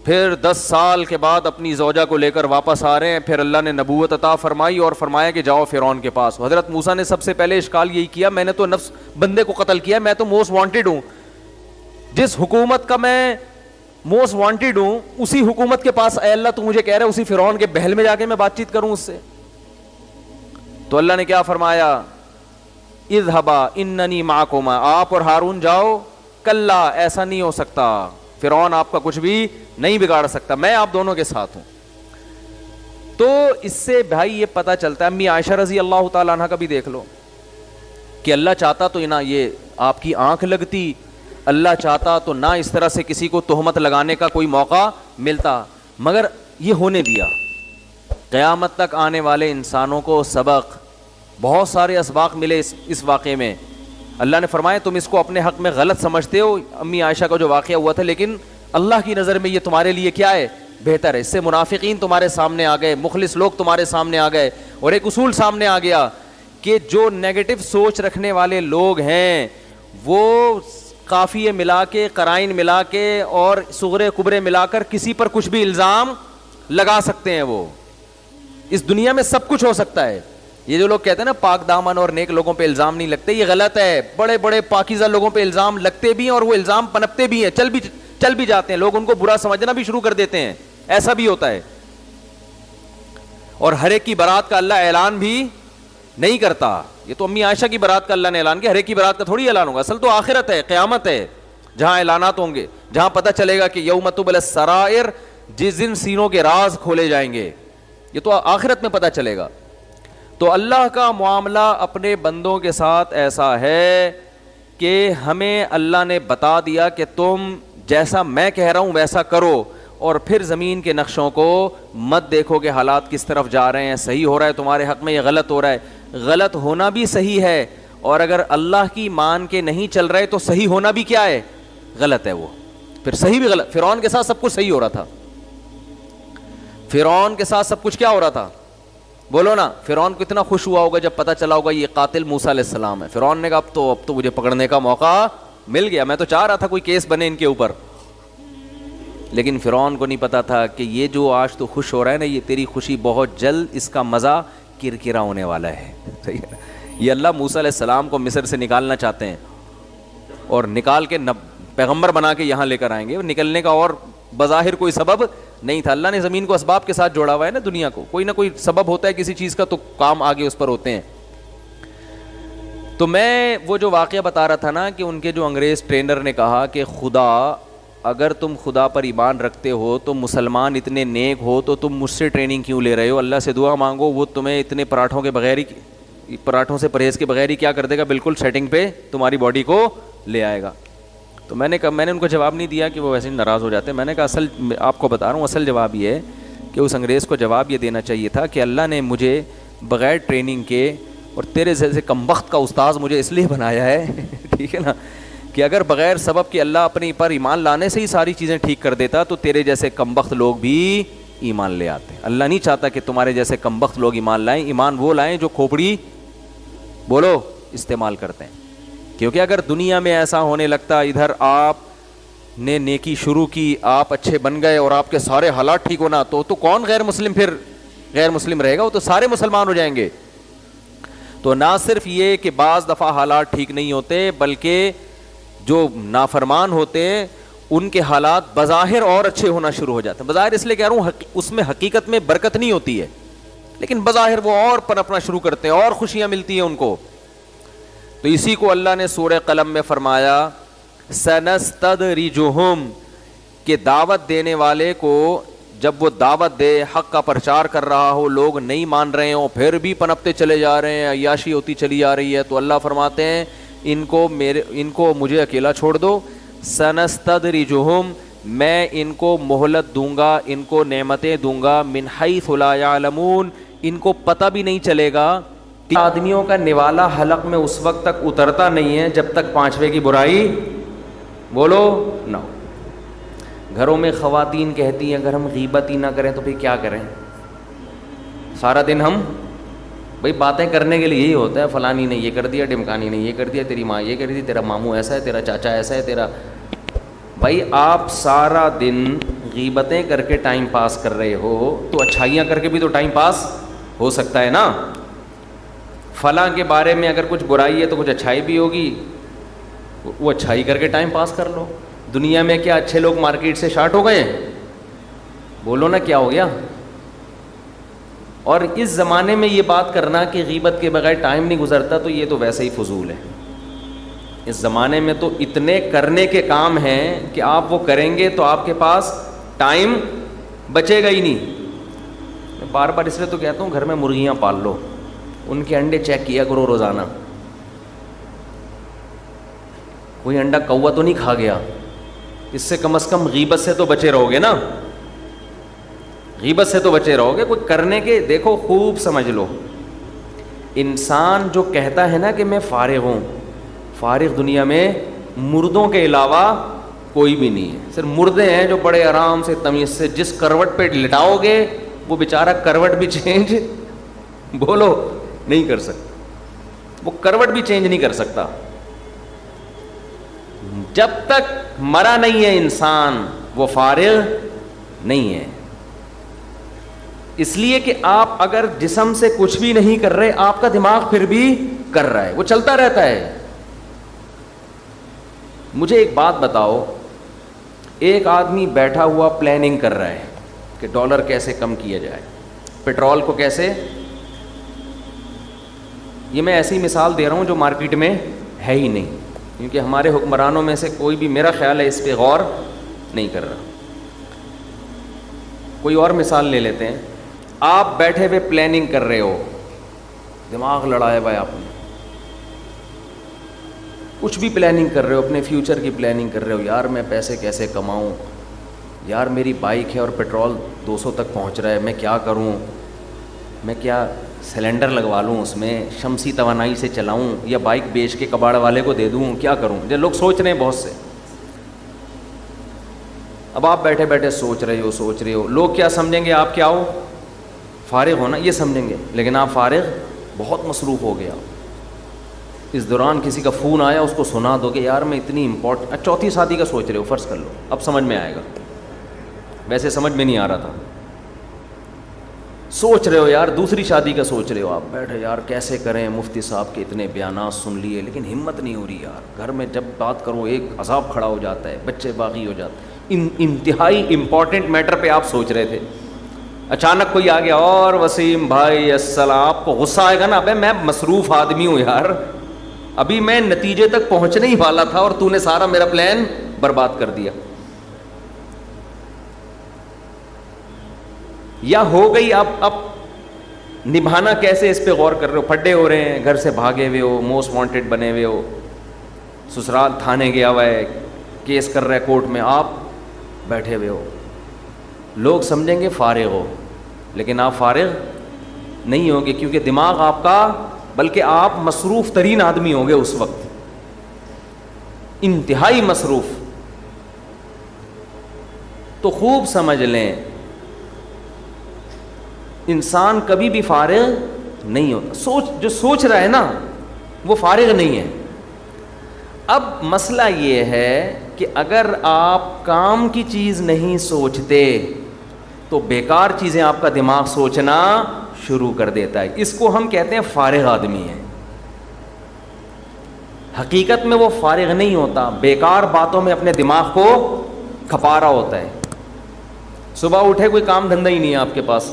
پھر 10 سال کے بعد اپنی زوجہ کو لے کر واپس آ رہے ہیں. پھر اللہ نے نبوت عطا فرمائی اور فرمایا کہ جاؤ فرعون کے پاس. حضرت موسیٰ نے سب سے پہلے اشکال یہی کیا, میں نے تو نفس بندے کو قتل کیا, میں تو موسٹ وانٹیڈ ہوں, جس حکومت کا میں موسٹ وانٹیڈ ہوں اسی حکومت کے پاس اے اللہ تو مجھے کہہ رہا ہے اسی فرعون کے بہل میں جا کے میں بات چیت کروں اس سے. تو اللہ نے کیا فرمایا, اذهبا اننی معکما, آپ اور ہارون جاؤ. کلا, ایسا نہیں ہو سکتا, فرعون آپ کا کچھ بھی نہیں بگاڑ سکتا, میں آپ دونوں کے ساتھ ہوں. تو اس سے بھائی یہ پتہ چلتا ہے, امی عائشہ رضی اللہ تعالیٰ عنہ کا بھی دیکھ لو کہ اللہ چاہتا تو نہ یہ آپ کی آنکھ لگتی, اللہ چاہتا تو نہ اس طرح سے کسی کو تہمت لگانے کا کوئی موقع ملتا, مگر یہ ہونے دیا. قیامت تک آنے والے انسانوں کو سبق, بہت سارے اسباق ملے اس واقعے میں اللہ نے فرمایا تم اس کو اپنے حق میں غلط سمجھتے ہو, امی عائشہ کا جو واقعہ ہوا تھا, لیکن اللہ کی نظر میں یہ تمہارے لیے کیا ہے, بہتر ہے. اس سے منافقین تمہارے سامنے آ گئے, مخلص لوگ تمہارے سامنے آ گئے, اور ایک اصول سامنے آ گیا کہ جو نیگیٹو سوچ رکھنے والے لوگ ہیں وہ قافیے ملا کے, قرائن ملا کے اور صغرے کبرے ملا کر کسی پر کچھ بھی الزام لگا سکتے ہیں. وہ اس دنیا میں سب کچھ ہو سکتا ہے. یہ جو لوگ کہتے ہیں نا پاک دامن اور نیک لوگوں پہ الزام نہیں لگتے, یہ غلط ہے. بڑے بڑے پاکیزہ لوگوں پہ الزام لگتے بھی ہیں اور وہ الزام پنپتے بھی ہیں, چل بھی جاتے ہیں. لوگ ان کو برا سمجھنا بھی شروع کر دیتے ہیں, ایسا بھی ہوتا ہے. اور ہر ایک کی برات کا اللہ اعلان بھی نہیں کرتا. یہ تو امی عائشہ کی برات کا اللہ نے اعلان کیا, ہر ایک کی برات کا تھوڑی اعلان ہوگا. اصل تو آخرت ہے, قیامت ہے, جہاں اعلانات ہوں گے, جہاں پتہ چلے گا کہ یوم تبلی السرائر, جس دن سینوں کے راز کھولے جائیں گے. یہ تو آخرت میں پتہ چلے گا. تو اللہ کا معاملہ اپنے بندوں کے ساتھ ایسا ہے کہ ہمیں اللہ نے بتا دیا کہ تم جیسا میں کہہ رہا ہوں ویسا کرو, اور پھر زمین کے نقشوں کو مت دیکھو کہ حالات کس طرف جا رہے ہیں, صحیح ہو رہا ہے تمہارے حق میں یا غلط ہو رہا ہے. غلط ہونا بھی صحیح ہے, اور اگر اللہ کی مان کے نہیں چل رہے تو صحیح ہونا بھی کیا ہے, غلط ہے. وہ پھر صحیح بھی غلط. فرعون کے ساتھ سب کچھ صحیح ہو رہا تھا. فرعون کے ساتھ سب کچھ کیا ہو رہا تھا, بولو نا. فرعون کو اتنا خوش ہوا ہوگا جب پتہ چلا ہوگا یہ قاتل موسیٰ علیہ السلام ہے. فرعون نے کہا اب تو مجھے پکڑنے کا موقع مل گیا. میں تو چاہ رہا تھا کوئی کیس بنے ان کے اوپر, لیکن فرعون کو نہیں پتا تھا کہ یہ جو آج تو خوش ہو رہا ہے نا, یہ تیری خوشی بہت جلد اس کا مزہ کرکرا ہونے والا ہے. صحیح ہے. یہ اللہ موسیٰ علیہ السلام کو مصر سے نکالنا چاہتے ہیں اور نکال کے پیغمبر بنا کے یہاں لے کر آئیں گے. نکلنے کا اور بظاہر کوئی سبب نہیں تھا. اللہ نے زمین کو اسباب کے ساتھ جوڑا ہوا ہے نا, دنیا کو کوئی نہ کوئی سبب ہوتا ہے کسی چیز کا, تو کام آگے اس پر ہوتے ہیں. تو میں وہ جو واقعہ بتا رہا تھا نا کہ ان کے جو انگریز ٹرینر نے کہا کہ خدا, اگر تم خدا پر ایمان رکھتے ہو تو مسلمان اتنے نیک ہو تو تم مجھ سے ٹریننگ کیوں لے رہے ہو, اللہ سے دعا مانگو, وہ تمہیں اتنے پراٹھوں سے پرہیز کے بغیر ہی کیا کر دے گا, بالکل سیٹنگ پہ تمہاری باڈی کو لے آئے گا. تو میں نے ان کو جواب نہیں دیا کہ وہ ویسے ہی ناراض ہو جاتے. میں نے کہا اصل آپ کو بتا رہا ہوں, اصل جواب یہ ہے کہ اس انگریز کو جواب یہ دینا چاہیے تھا کہ اللہ نے مجھے بغیر ٹریننگ کے اور تیرے جیسے کمبخت کا استاذ مجھے اس لیے بنایا ہے ٹھیک ہے نا, کہ اگر بغیر سبب کہ اللہ اپنے پر ایمان لانے سے ہی ساری چیزیں ٹھیک کر دیتا تو تیرے جیسے کمبخت لوگ بھی ایمان لے آتے. اللہ نہیں چاہتا کہ تمہارے جیسے کمبخت لوگ ایمان لائیں. ایمان وہ لائیں جو کھوپڑی بولو استعمال کرتے ہیں. کیونکہ اگر دنیا میں ایسا ہونے لگتا, ادھر آپ نے نیکی شروع کی, آپ اچھے بن گئے اور آپ کے سارے حالات ٹھیک ہونا, تو کون غیر مسلم پھر غیر مسلم رہے گا, وہ تو سارے مسلمان ہو جائیں گے. تو نہ صرف یہ کہ بعض دفعہ حالات ٹھیک نہیں ہوتے, بلکہ جو نافرمان ہوتے ہیں ان کے حالات بظاہر اور اچھے ہونا شروع ہو جاتے ہیں. بظاہر اس لیے کہہ رہا ہوں اس میں حقیقت میں برکت نہیں ہوتی ہے, لیکن بظاہر وہ اور پنپنا شروع کرتے ہیں اور خوشیاں ملتی ہیں ان کو. تو اسی کو اللہ نے سورہ قلم میں فرمایا سنستدرجہم, کہ دعوت دینے والے کو جب وہ دعوت دے, حق کا پرچار کر رہا ہو, لوگ نہیں مان رہے ہوں, پھر بھی پنپتے چلے جا رہے ہیں, عیاشی ہوتی چلی جا رہی ہے, تو اللہ فرماتے ہیں ان کو مجھے اکیلا چھوڑ دو. سنستدرجہم, میں ان کو مہلت دوں گا, ان کو نعمتیں دوں گا, من حیث لا یعلمون, ان کو پتہ بھی نہیں چلے گا. آدمیوں کا نوالا حلق میں اس وقت تک اترتا نہیں ہے جب تک پانچویں کی برائی بولو نہ ہو. گھروں میں خواتین کہتی ہیں اگر ہم غیبت ہی نہ کریں تو پھر کیا کریں, سارا دن ہم بھائی باتیں کرنے کے لیے یہی ہوتا ہے, فلانی نے یہ کر دیا, ڈمکانی نے یہ کر دیا, تیری ماں یہ کر دی, تیرا ماموں ایسا ہے, تیرا چاچا ایسا ہے, تیرا بھائی آپ سارا دن غیبتیں کر کے ٹائم پاس کر رہے ہو, تو اچھائیاں کر کے بھی تو ٹائم پاس ہو سکتا ہے نا. فلاں کے بارے میں اگر کچھ برائی ہے تو کچھ اچھائی بھی ہوگی, وہ اچھائی کر کے ٹائم پاس کر لو. دنیا میں کیا اچھے لوگ مارکیٹ سے شارٹ ہو گئے, بولو نا کیا ہو گیا. اور اس زمانے میں یہ بات کرنا کہ غیبت کے بغیر ٹائم نہیں گزرتا, تو یہ تو ویسے ہی فضول ہے. اس زمانے میں تو اتنے کرنے کے کام ہیں کہ آپ وہ کریں گے تو آپ کے پاس ٹائم بچے گا ہی نہیں. میں بار بار اس لیے تو کہتا ہوں گھر میں مرغیاں پال لو, ان کے انڈے چیک کیا کرو روزانہ, کوئی انڈا کوا تو نہیں کھا گیا. اس سے کم از کم غیبت سے تو بچے رہو گے نا, غیبت سے تو بچے رہو گے. کوئی کرنے کے دیکھو خوب سمجھ لو, انسان جو کہتا ہے نا کہ میں فارغ ہوں, فارغ دنیا میں مردوں کے علاوہ کوئی بھی نہیں ہے. صرف مردے ہیں جو بڑے آرام سے تمیز سے جس کروٹ پہ لٹاؤ گے وہ بیچارہ کروٹ بھی چینج بولو نہیں کر سکتا, وہ کروٹ بھی چینج نہیں کر سکتا. جب تک مرا نہیں ہے انسان وہ فارغ نہیں ہے. اس لیے کہ آپ اگر جسم سے کچھ بھی نہیں کر رہے, آپ کا دماغ پھر بھی کر رہا ہے, وہ چلتا رہتا ہے. مجھے ایک بات بتاؤ, ایک آدمی بیٹھا ہوا پلاننگ کر رہا ہے کہ ڈالر کیسے کم کیا جائے, پیٹرول کو کیسے, یہ میں ایسی مثال دے رہا ہوں جو مارکیٹ میں ہے ہی نہیں, کیونکہ ہمارے حکمرانوں میں سے کوئی بھی میرا خیال ہے اس پہ غور نہیں کر رہا. کوئی اور مثال لے لیتے ہیں. آپ بیٹھے ہوئے پلاننگ کر رہے ہو, دماغ لڑایا ہوا ہے آپ نے, کچھ بھی پلاننگ کر رہے ہو, اپنے فیوچر کی پلاننگ کر رہے ہو, یار میں پیسے کیسے کماؤں, یار میری بائک ہے اور پیٹرول 200 تک پہنچ رہا ہے, میں کیا کروں, میں کیا سلنڈر لگوا لوں اس میں, شمسی توانائی سے چلاؤں یا بائک بیچ کے کباڑ والے کو دے دوں, کیا کروں. جو لوگ سوچ رہے ہیں بہت سے. اب آپ بیٹھے بیٹھے سوچ رہے ہو, لوگ کیا سمجھیں گے, آپ کیا ہو, فارغ ہونا, یہ سمجھیں گے. لیکن آپ فارغ بہت مصروف ہو گیا. اس دوران کسی کا فون آیا, اس کو سنا دو کہ یار میں اتنی امپورٹنٹ, چوتھی شادی کا سوچ رہے ہو, فرض کر لو, اب سمجھ میں آئے گا, ویسے سمجھ میں نہیں آ رہا تھا. سوچ رہے ہو یار دوسری شادی کا سوچ رہے ہو, آپ بیٹھے یار کیسے کریں, مفتی صاحب کے اتنے بیانات سن لیے لیکن ہمت نہیں ہو رہی یار, گھر میں جب بات کروں ایک عذاب کھڑا ہو جاتا ہے, بچے باغی ہو جاتے ہیں. انتہائی امپورٹنٹ میٹر پہ آپ سوچ رہے تھے, اچانک کوئی آ گیا, اور وسیم بھائی السلام, آپ کو غصہ آئے گا نا, ابے میں مصروف آدمی ہوں یار, ابھی میں نتیجے تک پہنچنے ہی والا تھا اور تو نے سارا میرا پلان برباد کر دیا. یا ہو گئی, اب نبھانا کیسے, اس پہ غور کر رہے ہو, پھڈے ہو رہے ہیں, گھر سے بھاگے ہوئے ہو, موسٹ وانٹیڈ بنے ہوئے ہو, سسرال تھانے گیا ہوا ہے, کیس کر رہا ہے کورٹ میں, آپ بیٹھے ہوئے ہو. لوگ سمجھیں گے فارغ ہو, لیکن آپ فارغ نہیں ہوگے, کیونکہ دماغ آپ کا, بلکہ آپ مصروف ترین آدمی ہوں گے اس وقت, انتہائی مصروف. تو خوب سمجھ لیں, انسان کبھی بھی فارغ نہیں ہوتا. جو سوچ رہا ہے نا وہ فارغ نہیں ہے. اب مسئلہ یہ ہے کہ اگر آپ کام کی چیز نہیں سوچتے تو بیکار چیزیں آپ کا دماغ سوچنا شروع کر دیتا ہے. اس کو ہم کہتے ہیں فارغ آدمی ہے. حقیقت میں وہ فارغ نہیں ہوتا, بیکار باتوں میں اپنے دماغ کو کھپا رہا ہوتا ہے. صبح اٹھے, کوئی کام دھندہ ہی نہیں ہے آپ کے پاس,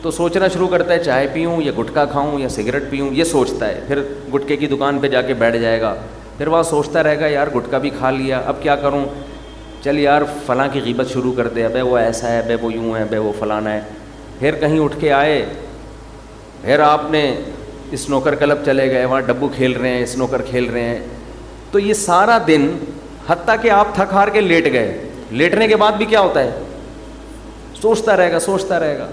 تو سوچنا شروع کرتا ہے چائے پیوں یا گٹکا کھاؤں یا سگریٹ پیوں, یہ سوچتا ہے. پھر گٹکے کی دکان پہ جا کے بیٹھ جائے گا, پھر وہاں سوچتا رہے گا یار گٹکا بھی کھا لیا, اب کیا کروں, چل یار فلاں کی غیبت شروع کر دے, ابے وہ ایسا ہے, ابے وہ یوں ہے, ابے وہ فلانا ہے. پھر کہیں اٹھ کے آئے, پھر آپ نے اسنوکر کلب چلے گئے, وہاں ڈبو کھیل رہے ہیں, اسنوکر کھیل رہے ہیں. تو یہ سارا دن, حتیٰ کہ آپ تھک ہار کے لیٹ گئے, لیٹنے کے بعد بھی کیا ہوتا ہے, سوچتا رہے گا.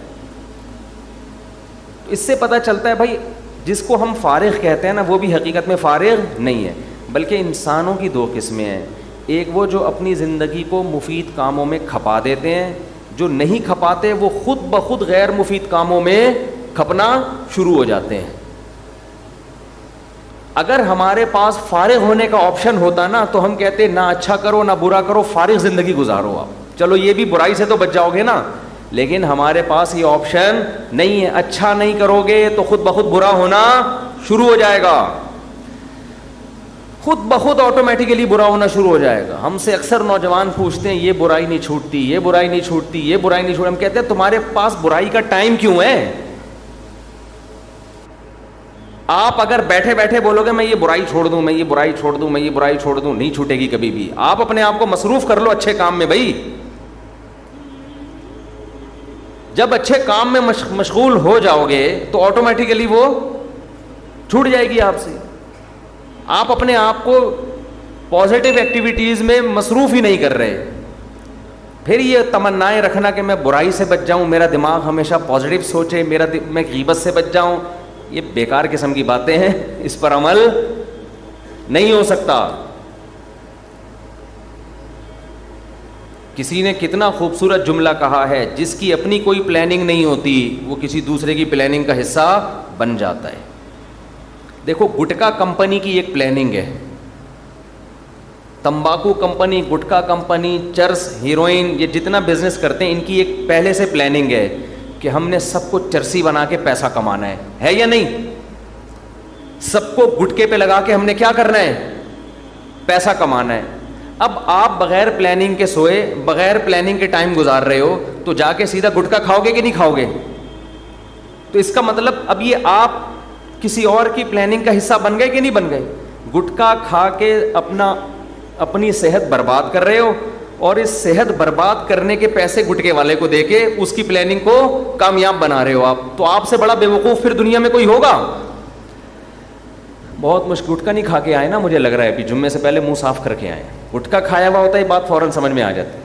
اس سے پتہ چلتا ہے بھائی جس کو ہم فارغ کہتے ہیں نا وہ بھی حقیقت میں فارغ نہیں ہے. بلکہ انسانوں کی دو قسمیں ہیں, ایک وہ جو اپنی زندگی کو مفید کاموں میں کھپا دیتے ہیں, جو نہیں کھپاتے وہ خود بخود غیر مفید کاموں میں کھپنا شروع ہو جاتے ہیں. اگر ہمارے پاس فارغ ہونے کا آپشن ہوتا نا تو ہم کہتے نہ اچھا کرو نہ برا کرو, فارغ زندگی گزارو آپ, چلو یہ بھی برائی سے تو بچ جاؤ گے نا. لیکن ہمارے پاس یہ آپشن نہیں ہے, اچھا نہیں کرو گے تو خود بخود برا ہونا شروع ہو جائے گا, خود بخود آٹومیٹیکلی برا ہونا شروع ہو جائے گا. ہم سے اکثر نوجوان پوچھتے ہیں یہ برائی نہیں چھوٹتی, یہ برائی نہیں چھوٹتی, یہ برائی نہیں چھوٹتی. ہم کہتے ہیں تمہارے پاس برائی کا ٹائم کیوں ہے؟ آپ اگر بیٹھے بیٹھے بولو گے میں یہ برائی چھوڑ دوں, میں یہ برائی چھوڑ دوں, میں یہ برائی چھوڑ دوں, نہیں چھوٹے گی کبھی بھی. آپ اپنے آپ کو مصروف کر لو اچھے کام میں بھائی. جب اچھے کام میں مشغول ہو جاؤ گے تو آٹومیٹیکلی وہ چھوٹ جائے گی آپ سے. آپ اپنے آپ کو پازیٹیو ایکٹیویٹیز میں مصروف ہی نہیں کر رہے. پھر یہ تمنائیں رکھنا کہ میں برائی سے بچ جاؤں, میرا دماغ ہمیشہ پازیٹیو سوچے, میں غیبت سے بچ جاؤں, یہ بیکار قسم کی باتیں ہیں, اس پر عمل نہیں ہو سکتا. کسی نے کتنا خوبصورت جملہ کہا ہے, جس کی اپنی کوئی پلاننگ نہیں ہوتی وہ کسی دوسرے کی پلاننگ کا حصہ بن جاتا ہے. دیکھو گٹکا کمپنی کی ایک پلاننگ ہے, تمباکو کمپنی, گٹکا کمپنی, چرس, ہیروئن, یہ جتنا بزنس کرتے ہیں ان کی ایک پہلے سے پلاننگ ہے کہ ہم نے سب کو چرسی بنا کے پیسہ کمانا ہے یا نہیں؟ سب کو گٹکے پہ لگا کے ہم نے کیا کرنا ہے؟ پیسہ کمانا ہے. اب آپ بغیر پلاننگ کے سوئے, بغیر پلاننگ کے ٹائم گزار رہے ہو, تو جا کے سیدھا گٹکا کھاؤ گے کہ نہیں کھاؤ گے؟ تو اس کا مطلب اب یہ آپ کسی اور کی پلاننگ کا حصہ بن گئے کہ نہیں بن گئے؟ گٹکا کھا کے اپنی صحت برباد کر رہے ہو, اور اس صحت برباد کرنے کے پیسے گٹکے والے کو دے کے اس کی پلاننگ کو کامیاب بنا رہے ہو آپ. تو آپ سے بڑا بے وقوف پھر دنیا میں کوئی ہوگا؟ بہت مشکل. گٹکا نہیں کھا کے آئے نا, مجھے لگ رہا ہے ابھی جمعے سے پہلے منہ صاف کر کے آئے. گٹکا کھایا ہوا ہوتا ہے, یہ بات فوراً سمجھ میں آ جاتی ہے.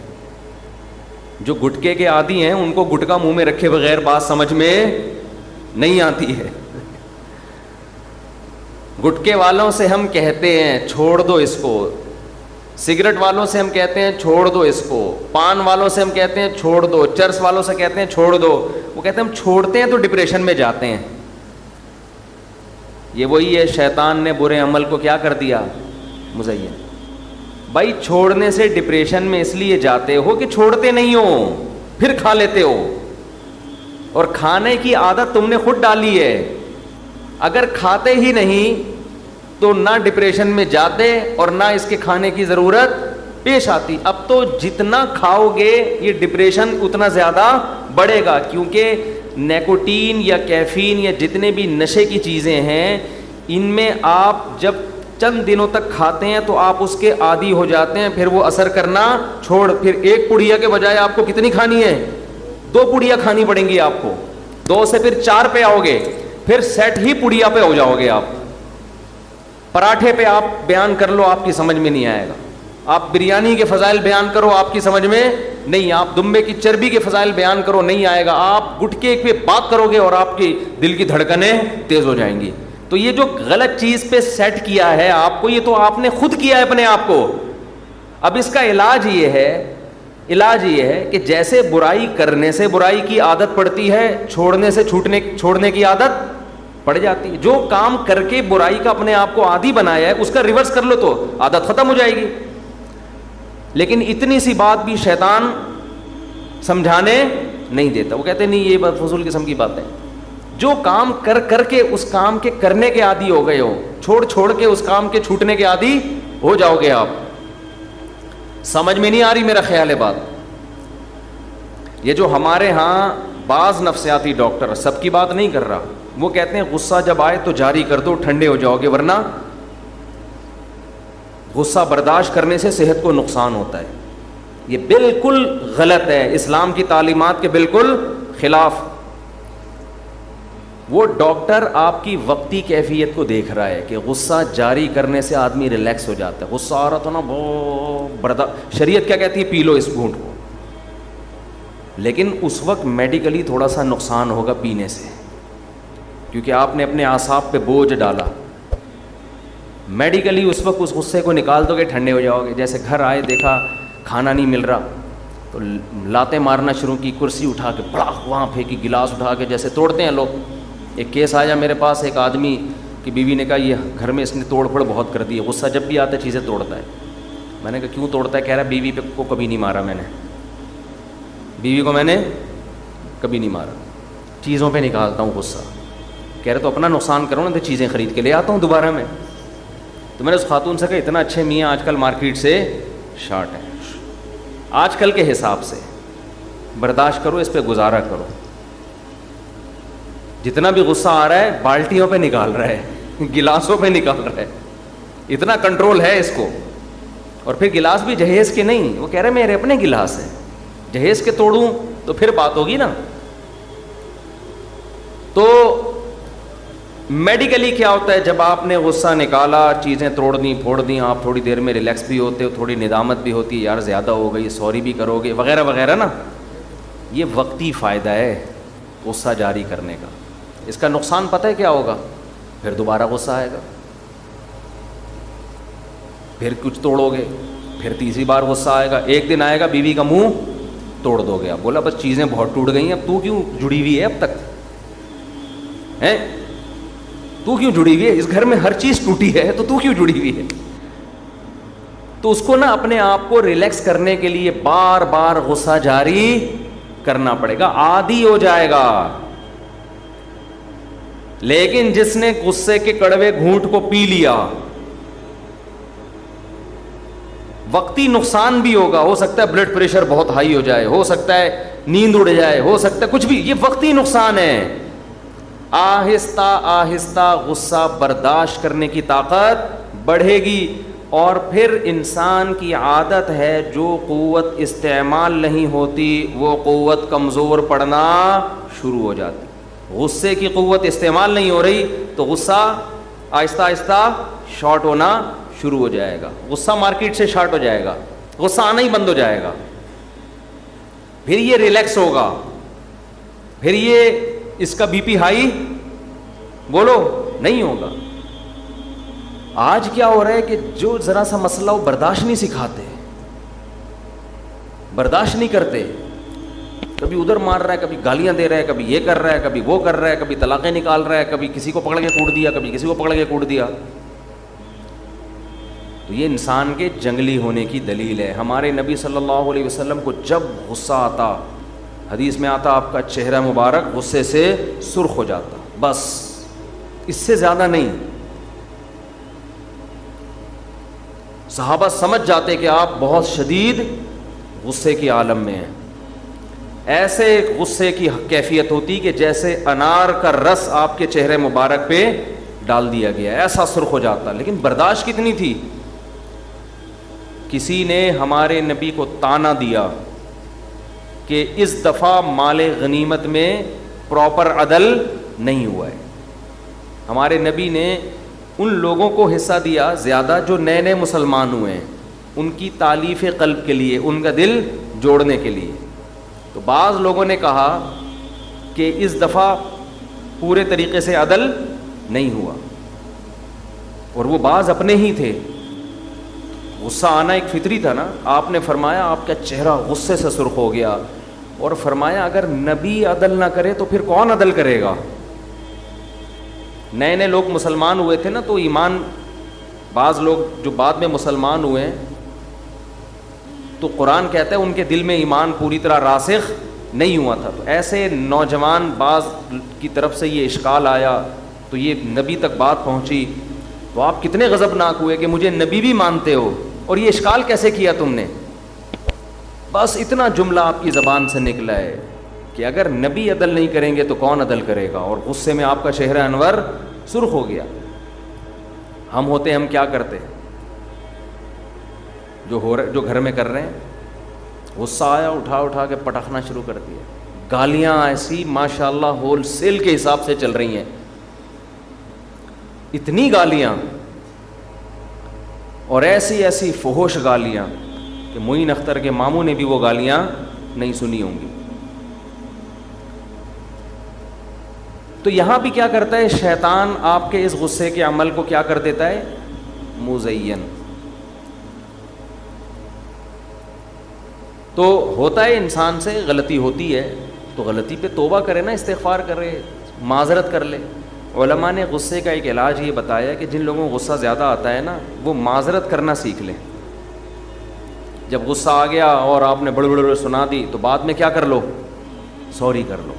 جو گٹکے کے عادی ہیں ان کو گٹکا منہ میں رکھے بغیر بات سمجھ میں نہیں آتی ہے. گٹکے والوں سے ہم کہتے ہیں چھوڑ دو اس کو, سگریٹ والوں سے ہم کہتے ہیں چھوڑ دو اس کو, پان والوں سے ہم کہتے ہیں چھوڑ دو, چرس والوں سے کہتے ہیں چھوڑ دو. وہ کہتے ہیں ہم چھوڑتے ہیں تو ڈپریشن میں جاتے ہیں. یہ وہی ہے, شیطان نے برے عمل کو کیا کر دیا؟ مزین. بھائی چھوڑنے سے ڈپریشن میں اس لیے جاتے ہو کہ چھوڑتے نہیں ہو, پھر کھا لیتے ہو, اور کھانے کی عادت تم نے خود ڈالی ہے. اگر کھاتے ہی نہیں تو نہ ڈپریشن میں جاتے اور نہ اس کے کھانے کی ضرورت پیش آتی. اب تو جتنا کھاؤ گے یہ ڈپریشن اتنا زیادہ بڑھے گا, کیونکہ نیکوٹین یا کیفین یا جتنے بھی نشے کی چیزیں ہیں ان میں آپ جب چند دنوں تک کھاتے ہیں تو آپ اس کے عادی ہو جاتے ہیں, پھر وہ اثر کرنا چھوڑ, پھر ایک پڑیا کے بجائے آپ کو کتنی کھانی ہے؟ 2 پڑیا کھانی پڑیں گی آپ کو. 2 سے پھر 4 پہ آؤ گے, پھر سیٹ ہی پڑیا پہ ہو جاؤ گے آپ. پراٹھے پہ آپ بیان کر لو آپ کی سمجھ میں نہیں آئے گا, آپ بریانی کے فضائل بیان کرو آپ کی سمجھ میں نہیں, آپ دمبے کی چربی کے فضائل بیان کرو نہیں آئے گا, آپ گٹکے پہ بات کرو گے اور آپ کی دل کی دھڑکنیں تیز ہو جائیں گی. تو یہ جو غلط چیز پہ سیٹ کیا ہے آپ کو, یہ تو آپ نے خود کیا ہے اپنے آپ کو. اب اس کا علاج یہ ہے کہ جیسے برائی کرنے سے برائی کی عادت پڑتی ہے, چھوڑنے سے چھوڑنے کی عادت پڑ جاتی ہے. جو کام کر کے برائی کا اپنے آپ کو عادی بنایا ہے اس کا ریورس کر لو تو عادت ختم ہو جائے گی. لیکن اتنی سی بات بھی شیطان سمجھانے نہیں دیتا. وہ کہتے نہیں یہ بات فضول قسم کی بات ہے. جو کام کر کے اس کام کے کرنے کے عادی ہو گئے ہو, چھوڑ کے اس کام کے چھوٹنے کے عادی ہو جاؤ گے آپ. سمجھ میں نہیں آ رہی میرا خیال ہے بات. یہ جو ہمارے ہاں بعض نفسیاتی ڈاکٹر, سب کی بات نہیں کر رہا, وہ کہتے ہیں غصہ جب آئے تو جاری کر دو, ٹھنڈے ہو جاؤ گے, ورنہ غصہ برداشت کرنے سے صحت کو نقصان ہوتا ہے. یہ بالکل غلط ہے, اسلام کی تعلیمات کے بالکل خلاف. وہ ڈاکٹر آپ کی وقتی کیفیت کو دیکھ رہا ہے کہ غصہ جاری کرنے سے آدمی ریلیکس ہو جاتا ہے. غصہ آ رہا تو نا بہت برداشت, شریعت کیا کہتی ہے؟ پی لو اس گھونٹ کو. لیکن اس وقت میڈیکلی تھوڑا سا نقصان ہوگا پینے سے, کیونکہ آپ نے اپنے اعصاب پہ بوجھ ڈالا. میڈیکلی اس وقت اس غصے کو نکال دو گے, ٹھنڈے ہو جاؤ گے. جیسے گھر آئے, دیکھا کھانا نہیں مل رہا تو لاتیں مارنا شروع کی, کرسی اٹھا کے بڑا وہاں پھینکی, گلاس اٹھا کے جیسے توڑتے ہیں لوگ. ایک کیس آیا میرے پاس, ایک آدمی کی بیوی نے کہا یہ گھر میں اس نے توڑ پھوڑ بہت کر دی ہے, غصہ جب بھی آتا ہے چیزیں توڑتا ہے. میں نے کہا کیوں توڑتا ہے؟ کہہ رہا بیوی پہ کو کبھی نہیں مارا میں نے, بیوی کو میں نے کبھی نہیں مارا, چیزوں پہ نکالتا ہوں غصہ. کہہ رہے تو اپنا نقصان کرو نا, تو چیزیں خرید کے لے آتا ہوں دوبارہ میں. تو میں نے اس خاتون سے کہا اتنا اچھے میاں آج کل مارکیٹ سے شارٹ ہیں, آج کل کے حساب سے برداشت کرو, اس پہ گزارا کرو. جتنا بھی غصہ آ رہا ہے بالٹیوں پہ نکال رہا ہے, گلاسوں پہ نکال رہا ہے, اتنا کنٹرول ہے اس کو. اور پھر گلاس بھی جہیز کے نہیں, وہ کہہ رہے میرے اپنے گلاس ہیں, جہیز کے توڑوں تو پھر بات ہوگی نا. تو میڈیکلی کیا ہوتا ہے, جب آپ نے غصہ نکالا, چیزیں توڑ دیں پھوڑ دیں, آپ تھوڑی دیر میں ریلیکس بھی ہوتے ہو, تھوڑی ندامت بھی ہوتی ہے یار زیادہ ہو گئی, سوری بھی کرو گے وغیرہ وغیرہ نا. یہ وقتی فائدہ ہے غصہ جاری کرنے کا. اس کا نقصان پتہ ہے کیا ہوگا؟ پھر دوبارہ غصہ آئے گا. پھر کچھ توڑو گے، پھر تیسری بار غصہ آئے گا، ایک دن آئے گا بیوی کا منہ توڑ دو گے. اب بولا بس چیزیں بہت ٹوٹ گئی ہیں، اب تو کیوں جڑی ہوئی ہے اب تک ہیں؟ تو کیوں جڑی ہوئی ہے؟ اس گھر میں ہر چیز ٹوٹی ہے تو کیوں جڑی ہوئی ہے؟ تو اس کو نا اپنے آپ کو ریلیکس کرنے کے لیے بار بار غصہ جاری کرنا پڑے گا، عادی ہو جائے گا. لیکن جس نے غصے کے کڑوے گھونٹ کو پی لیا، وقتی نقصان بھی ہوگا، ہو سکتا ہے بلڈ پریشر بہت ہائی ہو جائے، ہو سکتا ہے نیند اڑ جائے، ہو سکتا ہے کچھ بھی، یہ وقتی نقصان ہے. آہستہ آہستہ غصہ برداشت کرنے کی طاقت بڑھے گی، اور پھر انسان کی عادت ہے جو قوت استعمال نہیں ہوتی وہ قوت کمزور پڑنا شروع ہو جاتی. غصے کی قوت استعمال نہیں ہو رہی تو غصہ آہستہ آہستہ شارٹ ہونا شروع ہو جائے گا، غصہ مارکیٹ سے شارٹ ہو جائے گا، غصہ آنا ہی بند ہو جائے گا. پھر یہ ریلیکس ہوگا، پھر یہ اس کا بی پی ہائی بولو نہیں ہوگا. آج کیا ہو رہا ہے کہ جو ذرا سا مسئلہ ہو برداشت نہیں سکھاتے، برداشت نہیں کرتے، کبھی ادھر مار رہا ہے، کبھی گالیاں دے رہا ہے، کبھی یہ کر رہا ہے، کبھی وہ کر رہا ہے، کبھی طلاقیں نکال رہا ہے، کبھی کسی کو پکڑ کے کوٹ دیا، کبھی کسی کو پکڑ کے کوٹ دیا. تو یہ انسان کے جنگلی ہونے کی دلیل ہے. ہمارے نبی صلی اللہ علیہ وسلم کو جب غصہ آتا، حدیث میں آتا آپ کا چہرہ مبارک غصے سے سرخ ہو جاتا، بس اس سے زیادہ نہیں. صحابہ سمجھ جاتے کہ آپ بہت شدید غصے کے عالم میں ہیں. ایسے غصے کی کیفیت ہوتی کہ جیسے انار کا رس آپ کے چہرے مبارک پہ ڈال دیا گیا، ایسا سرخ ہو جاتا. لیکن برداشت کتنی تھی. کسی نے ہمارے نبی کو طعنہ دیا کہ اس دفعہ مال غنیمت میں پراپر عدل نہیں ہوا ہے. ہمارے نبی نے ان لوگوں کو حصہ دیا زیادہ جو نئے نئے مسلمان ہوئے ہیں، ان کی تالیف قلب کے لیے، ان کا دل جوڑنے کے لیے. تو بعض لوگوں نے کہا کہ اس دفعہ پورے طریقے سے عدل نہیں ہوا، اور وہ بعض اپنے ہی تھے. غصہ آنا ایک فطری تھا نا. آپ نے فرمایا آپ کا چہرہ غصے سے سرخ ہو گیا، اور فرمایا اگر نبی عدل نہ کرے تو پھر کون عدل کرے گا. نئے نئے لوگ مسلمان ہوئے تھے نا، تو ایمان، بعض لوگ جو بعد میں مسلمان ہوئے ہیں تو قرآن کہتا ہے ان کے دل میں ایمان پوری طرح راسخ نہیں ہوا تھا. تو ایسے نوجوان بعض کی طرف سے یہ اشکال آیا تو یہ نبی تک بات پہنچی، تو آپ کتنے غضبناک ہوئے کہ مجھے نبی بھی مانتے ہو اور یہ اشکال کیسے کیا تم نے. بس اتنا جملہ آپ کی زبان سے نکلا ہے کہ اگر نبی عدل نہیں کریں گے تو کون عدل کرے گا، اور غصے میں آپ کا چہرہ انور سرخ ہو گیا. ہم ہوتے ہم کیا کرتے، جو گھر میں کر رہے ہیں، غصہ آیا اٹھا کے پٹخنا شروع کر دیا. گالیاں ایسی ماشاءاللہ ہول سیل کے حساب سے چل رہی ہیں، اتنی گالیاں، اور ایسی ایسی فحش گالیاں کہ معین اختر کے ماموں نے بھی وہ گالیاں نہیں سنی ہوں گی. تو یہاں بھی کیا کرتا ہے شیطان، آپ کے اس غصے کے عمل کو کیا کر دیتا ہے، مزین. تو ہوتا ہے انسان سے غلطی ہوتی ہے تو غلطی پہ توبہ کرے نا، استغفار کرے، معذرت کر لے. علماء نے غصے کا ایک علاج یہ بتایا کہ جن لوگوں کو غصہ زیادہ آتا ہے نا، وہ معذرت کرنا سیکھ لیں. جب غصہ آ گیا اور آپ نے بڑے بڑے سنا دی تو بعد میں کیا کر لو، سوری کر لو.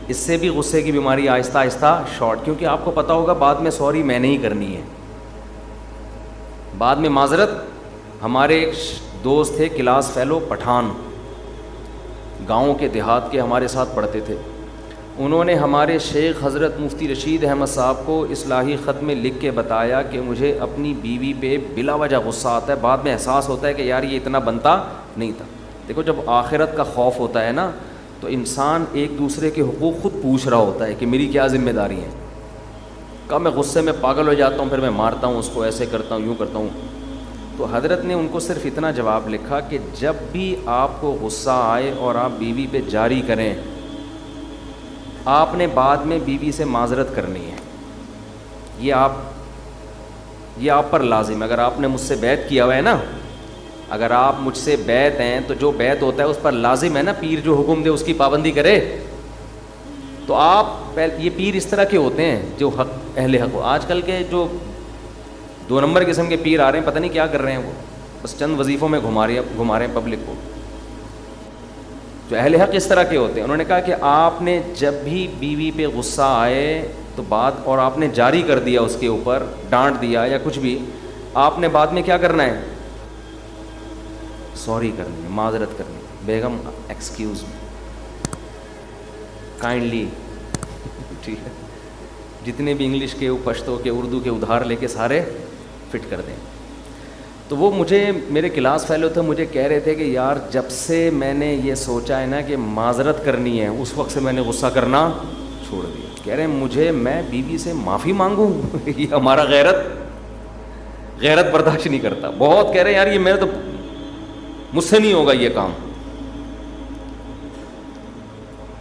اس سے بھی غصے کی بیماری آہستہ آہستہ شارٹ، کیونکہ آپ کو پتہ ہوگا بعد میں سوری میں نے ہی کرنی ہے، بعد میں معذرت. ہمارے ایک دوست تھے کلاس فیلو پٹھان، گاؤں کے دیہات کے ہمارے ساتھ پڑھتے تھے. انہوں نے ہمارے شیخ حضرت مفتی رشید احمد صاحب کو اصلاحی خط میں لکھ کے بتایا کہ مجھے اپنی بیوی پہ بلا وجہ غصہ آتا ہے، بعد میں احساس ہوتا ہے کہ یار یہ اتنا بنتا نہیں تھا. دیکھو جب آخرت کا خوف ہوتا ہے نا تو انسان ایک دوسرے کے حقوق خود پوچھ رہا ہوتا ہے کہ میری کیا ذمہ داری ہیں. کب میں غصے میں پاگل ہو جاتا ہوں، پھر میں مارتا ہوں اس کو، ایسے کرتا ہوں، یوں کرتا ہوں. تو حضرت نے ان کو صرف اتنا جواب لکھا کہ جب بھی آپ کو غصہ آئے اور آپ بیوی پہ جاری کریں، آپ نے بعد میں بیوی سے معذرت کرنی ہے. یہ آپ یہ آپ پر لازم ہے. اگر آپ نے مجھ سے بیعت کیا ہوا ہے نا, اگر آپ مجھ سے بیعت ہیں تو جو بیعت ہوتا ہے اس پر لازم ہے نا, پیر جو حکم دے اس کی پابندی کرے. تو آپ یہ پیر اس طرح کے ہوتے ہیں جو حق اہل حق. آج کل کے جو 2 نمبر قسم کے پیر آ رہے ہیں, پتہ نہیں کیا کر رہے ہیں, وہ بس چند وظیفوں میں گھما رہے ہیں پبلک کو. جو اہل حق اس طرح کے ہوتے ہیں. انہوں نے کہا کہ آپ نے جب بھی بیوی پہ غصہ آئے تو بات, اور آپ نے جاری کر دیا اس کے اوپر, ڈانٹ دیا یا کچھ بھی, آپ نے بعد میں کیا کرنا ہے؟ سوری کرنی ہے, معذرت کرنی ہے. بیگم ایکسکیوز می, کائنڈلی, ٹھیک ہے, جتنے بھی انگلش کے, پشتو کے, اردو کے ادھار لے کے سارے فٹ کر دیں. تو وہ مجھے, میرے کلاس فیلو تھے, مجھے کہہ رہے تھے کہ یار جب سے میں نے یہ سوچا ہے نا کہ معذرت کرنی ہے, اس وقت سے میں نے غصہ کرنا چھوڑ دیا. کہہ رہے ہیں میں بیوی سے معافی مانگوں, یہ ہمارا غیرت برداشت نہیں کرتا. بہت کہہ رہے ہیں یار یہ میرے تو, مجھ سے نہیں ہوگا یہ کام.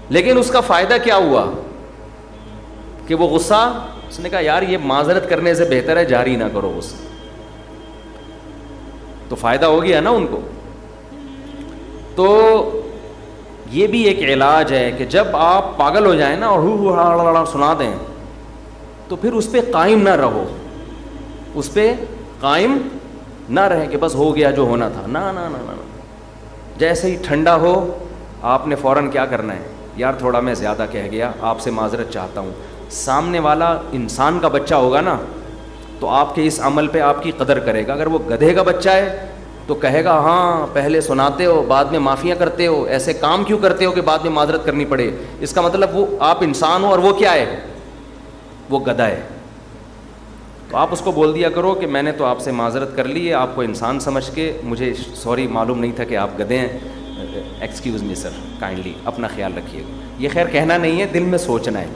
لیکن اس کا فائدہ کیا ہوا کہ وہ غصہ, اس نے کہا یار یہ معذرت کرنے سے بہتر ہے جاری نہ کرو غصہ. تو فائدہ ہو گیا نا ان کو. تو یہ بھی ایک علاج ہے کہ جب آپ پاگل ہو جائیں نا اور سنا دیں تو پھر اس پہ قائم نہ رہو, اس پہ قائم نہ رہیں کہ بس ہو گیا جو ہونا تھا. نا نا نا نا, جیسے ہی ٹھنڈا ہو آپ نے فوراً کیا کرنا ہے, یار تھوڑا میں زیادہ کہہ گیا, آپ سے معذرت چاہتا ہوں. سامنے والا انسان کا بچہ ہوگا نا تو آپ کے اس عمل پہ آپ کی قدر کرے گا. اگر وہ گدھے کا بچہ ہے تو کہے گا ہاں پہلے سناتے ہو بعد میں معافیاں کرتے ہو, ایسے کام کیوں کرتے ہو کہ بعد میں معذرت کرنی پڑے. اس کا مطلب وہ آپ انسان ہو اور وہ کیا ہے, وہ گدھا ہے. تو آپ اس کو بول دیا کرو کہ میں نے تو آپ سے معذرت کر لی ہے, آپ کو انسان سمجھ کے, مجھے سوری معلوم نہیں تھا کہ آپ گدھے ہیں, ایکسکیوز می سر, کائنڈلی اپنا خیال رکھیے گا. یہ خیر کہنا نہیں ہے, دل میں سوچنا ہے.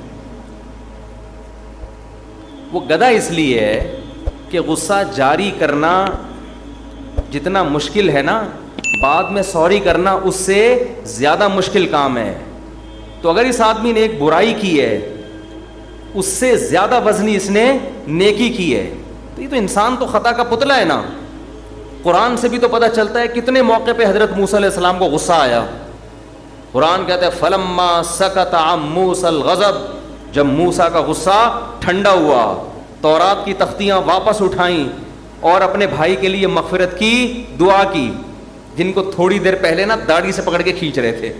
وہ گدھا اس لیے ہے کہ غصہ جاری کرنا جتنا مشکل ہے نا, بعد میں سوری کرنا اس سے زیادہ مشکل کام ہے. تو اگر اس آدمی نے ایک برائی کی ہے اس سے زیادہ وزنی اس نے نیکی کی ہے, تو یہ تو انسان تو خطا کا پتلا ہے نا. قرآن سے بھی تو پتہ چلتا ہے کتنے موقع پہ حضرت موسیٰ علیہ السلام کو غصہ آیا. قرآن کہتا ہے فلما سکت عن موسیٰ الغضب, جب موسیٰ کا غصہ ٹھنڈا ہوا, تورات کی تختیاں واپس اٹھائیں اور اپنے بھائی کے لیے مغفرت کی دعا کی, جن کو تھوڑی دیر پہلے نا داڑھی سے پکڑ کے کھینچ رہے تھے.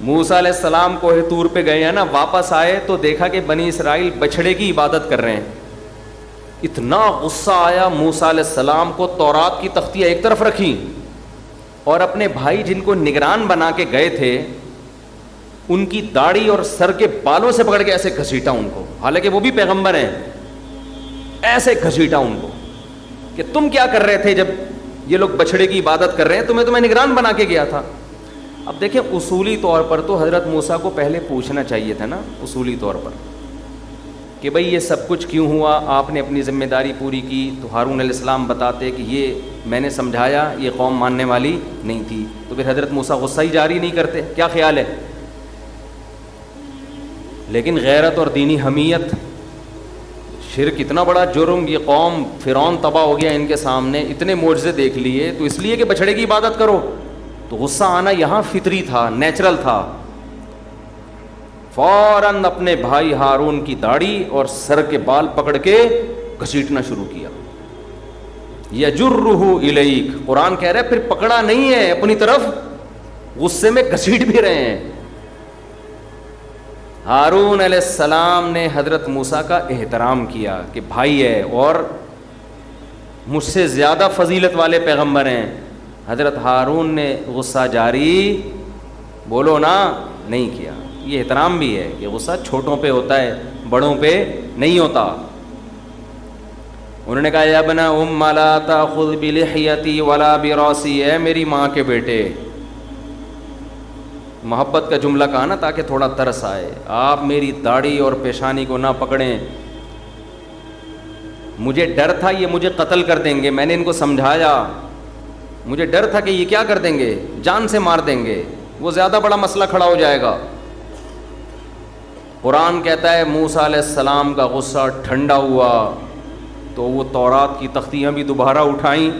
موسیٰ علیہ السلام کوہ طور پہ گئے ہیں نا, واپس آئے تو دیکھا کہ بنی اسرائیل بچھڑے کی عبادت کر رہے ہیں. اتنا غصہ آیا موسیٰ علیہ السلام کو, تورات کی تختیاں ایک طرف رکھیں اور اپنے بھائی جن کو نگران بنا کے گئے تھے ان کی داڑھی اور سر کے بالوں سے پکڑ کے ایسے گھسیٹا ان کو, حالانکہ وہ بھی پیغمبر ہیں, ایسے گھسیٹا ان کو کہ تم کیا کر رہے تھے جب یہ لوگ بچھڑے کی عبادت کر رہے ہیں, تمہیں نگران بنا کے گیا تھا. اب دیکھیں اصولی طور پر تو حضرت موسیٰ کو پہلے پوچھنا چاہیے تھا نا, اصولی طور پر کہ بھئی یہ سب کچھ کیوں ہوا, آپ نے اپنی ذمہ داری پوری کی. تو ہارون علیہ السلام بتاتے کہ یہ میں نے سمجھایا, یہ قوم ماننے والی نہیں تھی. تو پھر حضرت موسیٰ غصہ ہی جاری نہیں کرتے, کیا خیال ہے. لیکن غیرت اور دینی حمیت, شرک اتنا بڑا جرم, یہ قوم فرعون تباہ ہو گیا ان کے سامنے, اتنے معجزے دیکھ لیے, تو اس لیے کہ بچھڑے کی عبادت کرو. تو غصہ آنا یہاں فطری تھا, نیچرل تھا. فوراً اپنے بھائی ہارون کی داڑھی اور سر کے بال پکڑ کے گھسیٹنا شروع کیا. یجرہ الیک, قرآن کہہ رہا ہے پھر پکڑا نہیں ہے اپنی طرف, غصے میں گھسیٹ بھی رہے ہیں. ہارون علیہ السلام نے حضرت موسیٰ کا احترام کیا کہ بھائی ہے اور مجھ سے زیادہ فضیلت والے پیغمبر ہیں. حضرت ہارون نے غصہ جاری بولو نا نہیں کیا. یہ احترام بھی ہے کہ غصہ چھوٹوں پہ ہوتا ہے, بڑوں پہ نہیں ہوتا. انہوں نے کہا یا ابن ام لا تاخذ بلحیتی ولا براسی, اے میری ماں کے بیٹے, محبت کا جملہ کہا نا تاکہ تھوڑا ترس آئے, آپ میری داڑھی اور پیشانی کو نہ پکڑیں. مجھے ڈر تھا یہ مجھے قتل کر دیں گے, میں نے ان کو سمجھایا, مجھے ڈر تھا کہ یہ کیا کر دیں گے, جان سے مار دیں گے, وہ زیادہ بڑا مسئلہ کھڑا ہو جائے گا. قرآن کہتا ہے موسیٰ علیہ السلام کا غصہ ٹھنڈا ہوا تو وہ تورات کی تختیاں بھی دوبارہ اٹھائیں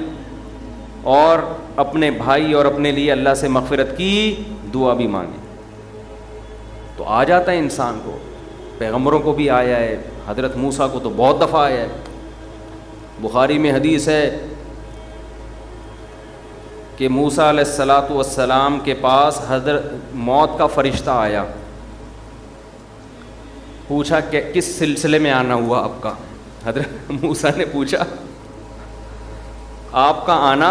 اور اپنے بھائی اور اپنے لیے اللہ سے مغفرت کی دعا بھی مانگی. تو آ جاتا ہے انسان کو, پیغمبروں کو بھی آیا ہے, حضرت موسیٰ کو تو بہت دفعہ آیا ہے. بخاری میں حدیث ہے کہ موسیٰ علیہ السلام کے پاس حضرت موت کا فرشتہ آیا, پوچھا کہ کس سلسلے میں آنا ہوا آپ کا. حضرت موسیٰ نے پوچھا آپ کا آنا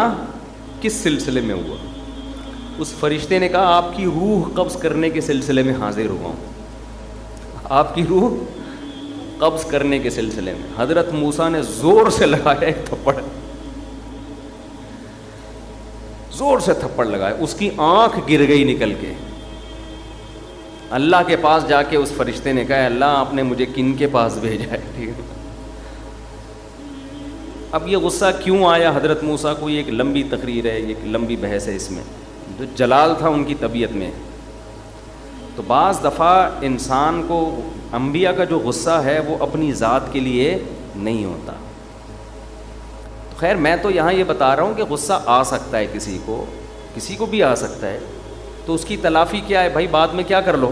کس سلسلے میں ہوا؟ اس فرشتے نے کہا آپ کی روح قبض کرنے کے سلسلے میں حاضر ہوا ہوں, آپ کی روح قبض کرنے کے سلسلے میں. حضرت موسیٰ نے زور سے لگایا ایک تھپڑ, زور سے تھپڑ لگایا, اس کی آنکھ گر گئی نکل کے. اللہ کے پاس جا کے اس فرشتے نے کہا اللہ آپ نے مجھے کن کے پاس بھیجا ہے. ٹھیک ہے, اب یہ غصہ کیوں آیا حضرت موسیٰ کو, یہ ایک لمبی تقریر ہے, یہ ایک لمبی بحث ہے. اس میں جو جلال تھا ان کی طبیعت میں. تو بعض دفعہ انسان کو انبیاء کا جو غصہ ہے وہ اپنی ذات کے لیے نہیں ہوتا. تو خیر میں تو یہاں یہ بتا رہا ہوں کہ غصہ آ سکتا ہے کسی کو بھی آ سکتا ہے. تو اس کی تلافی کیا ہے بھائی, بعد میں کیا کر لو,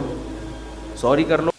سوری کر لو.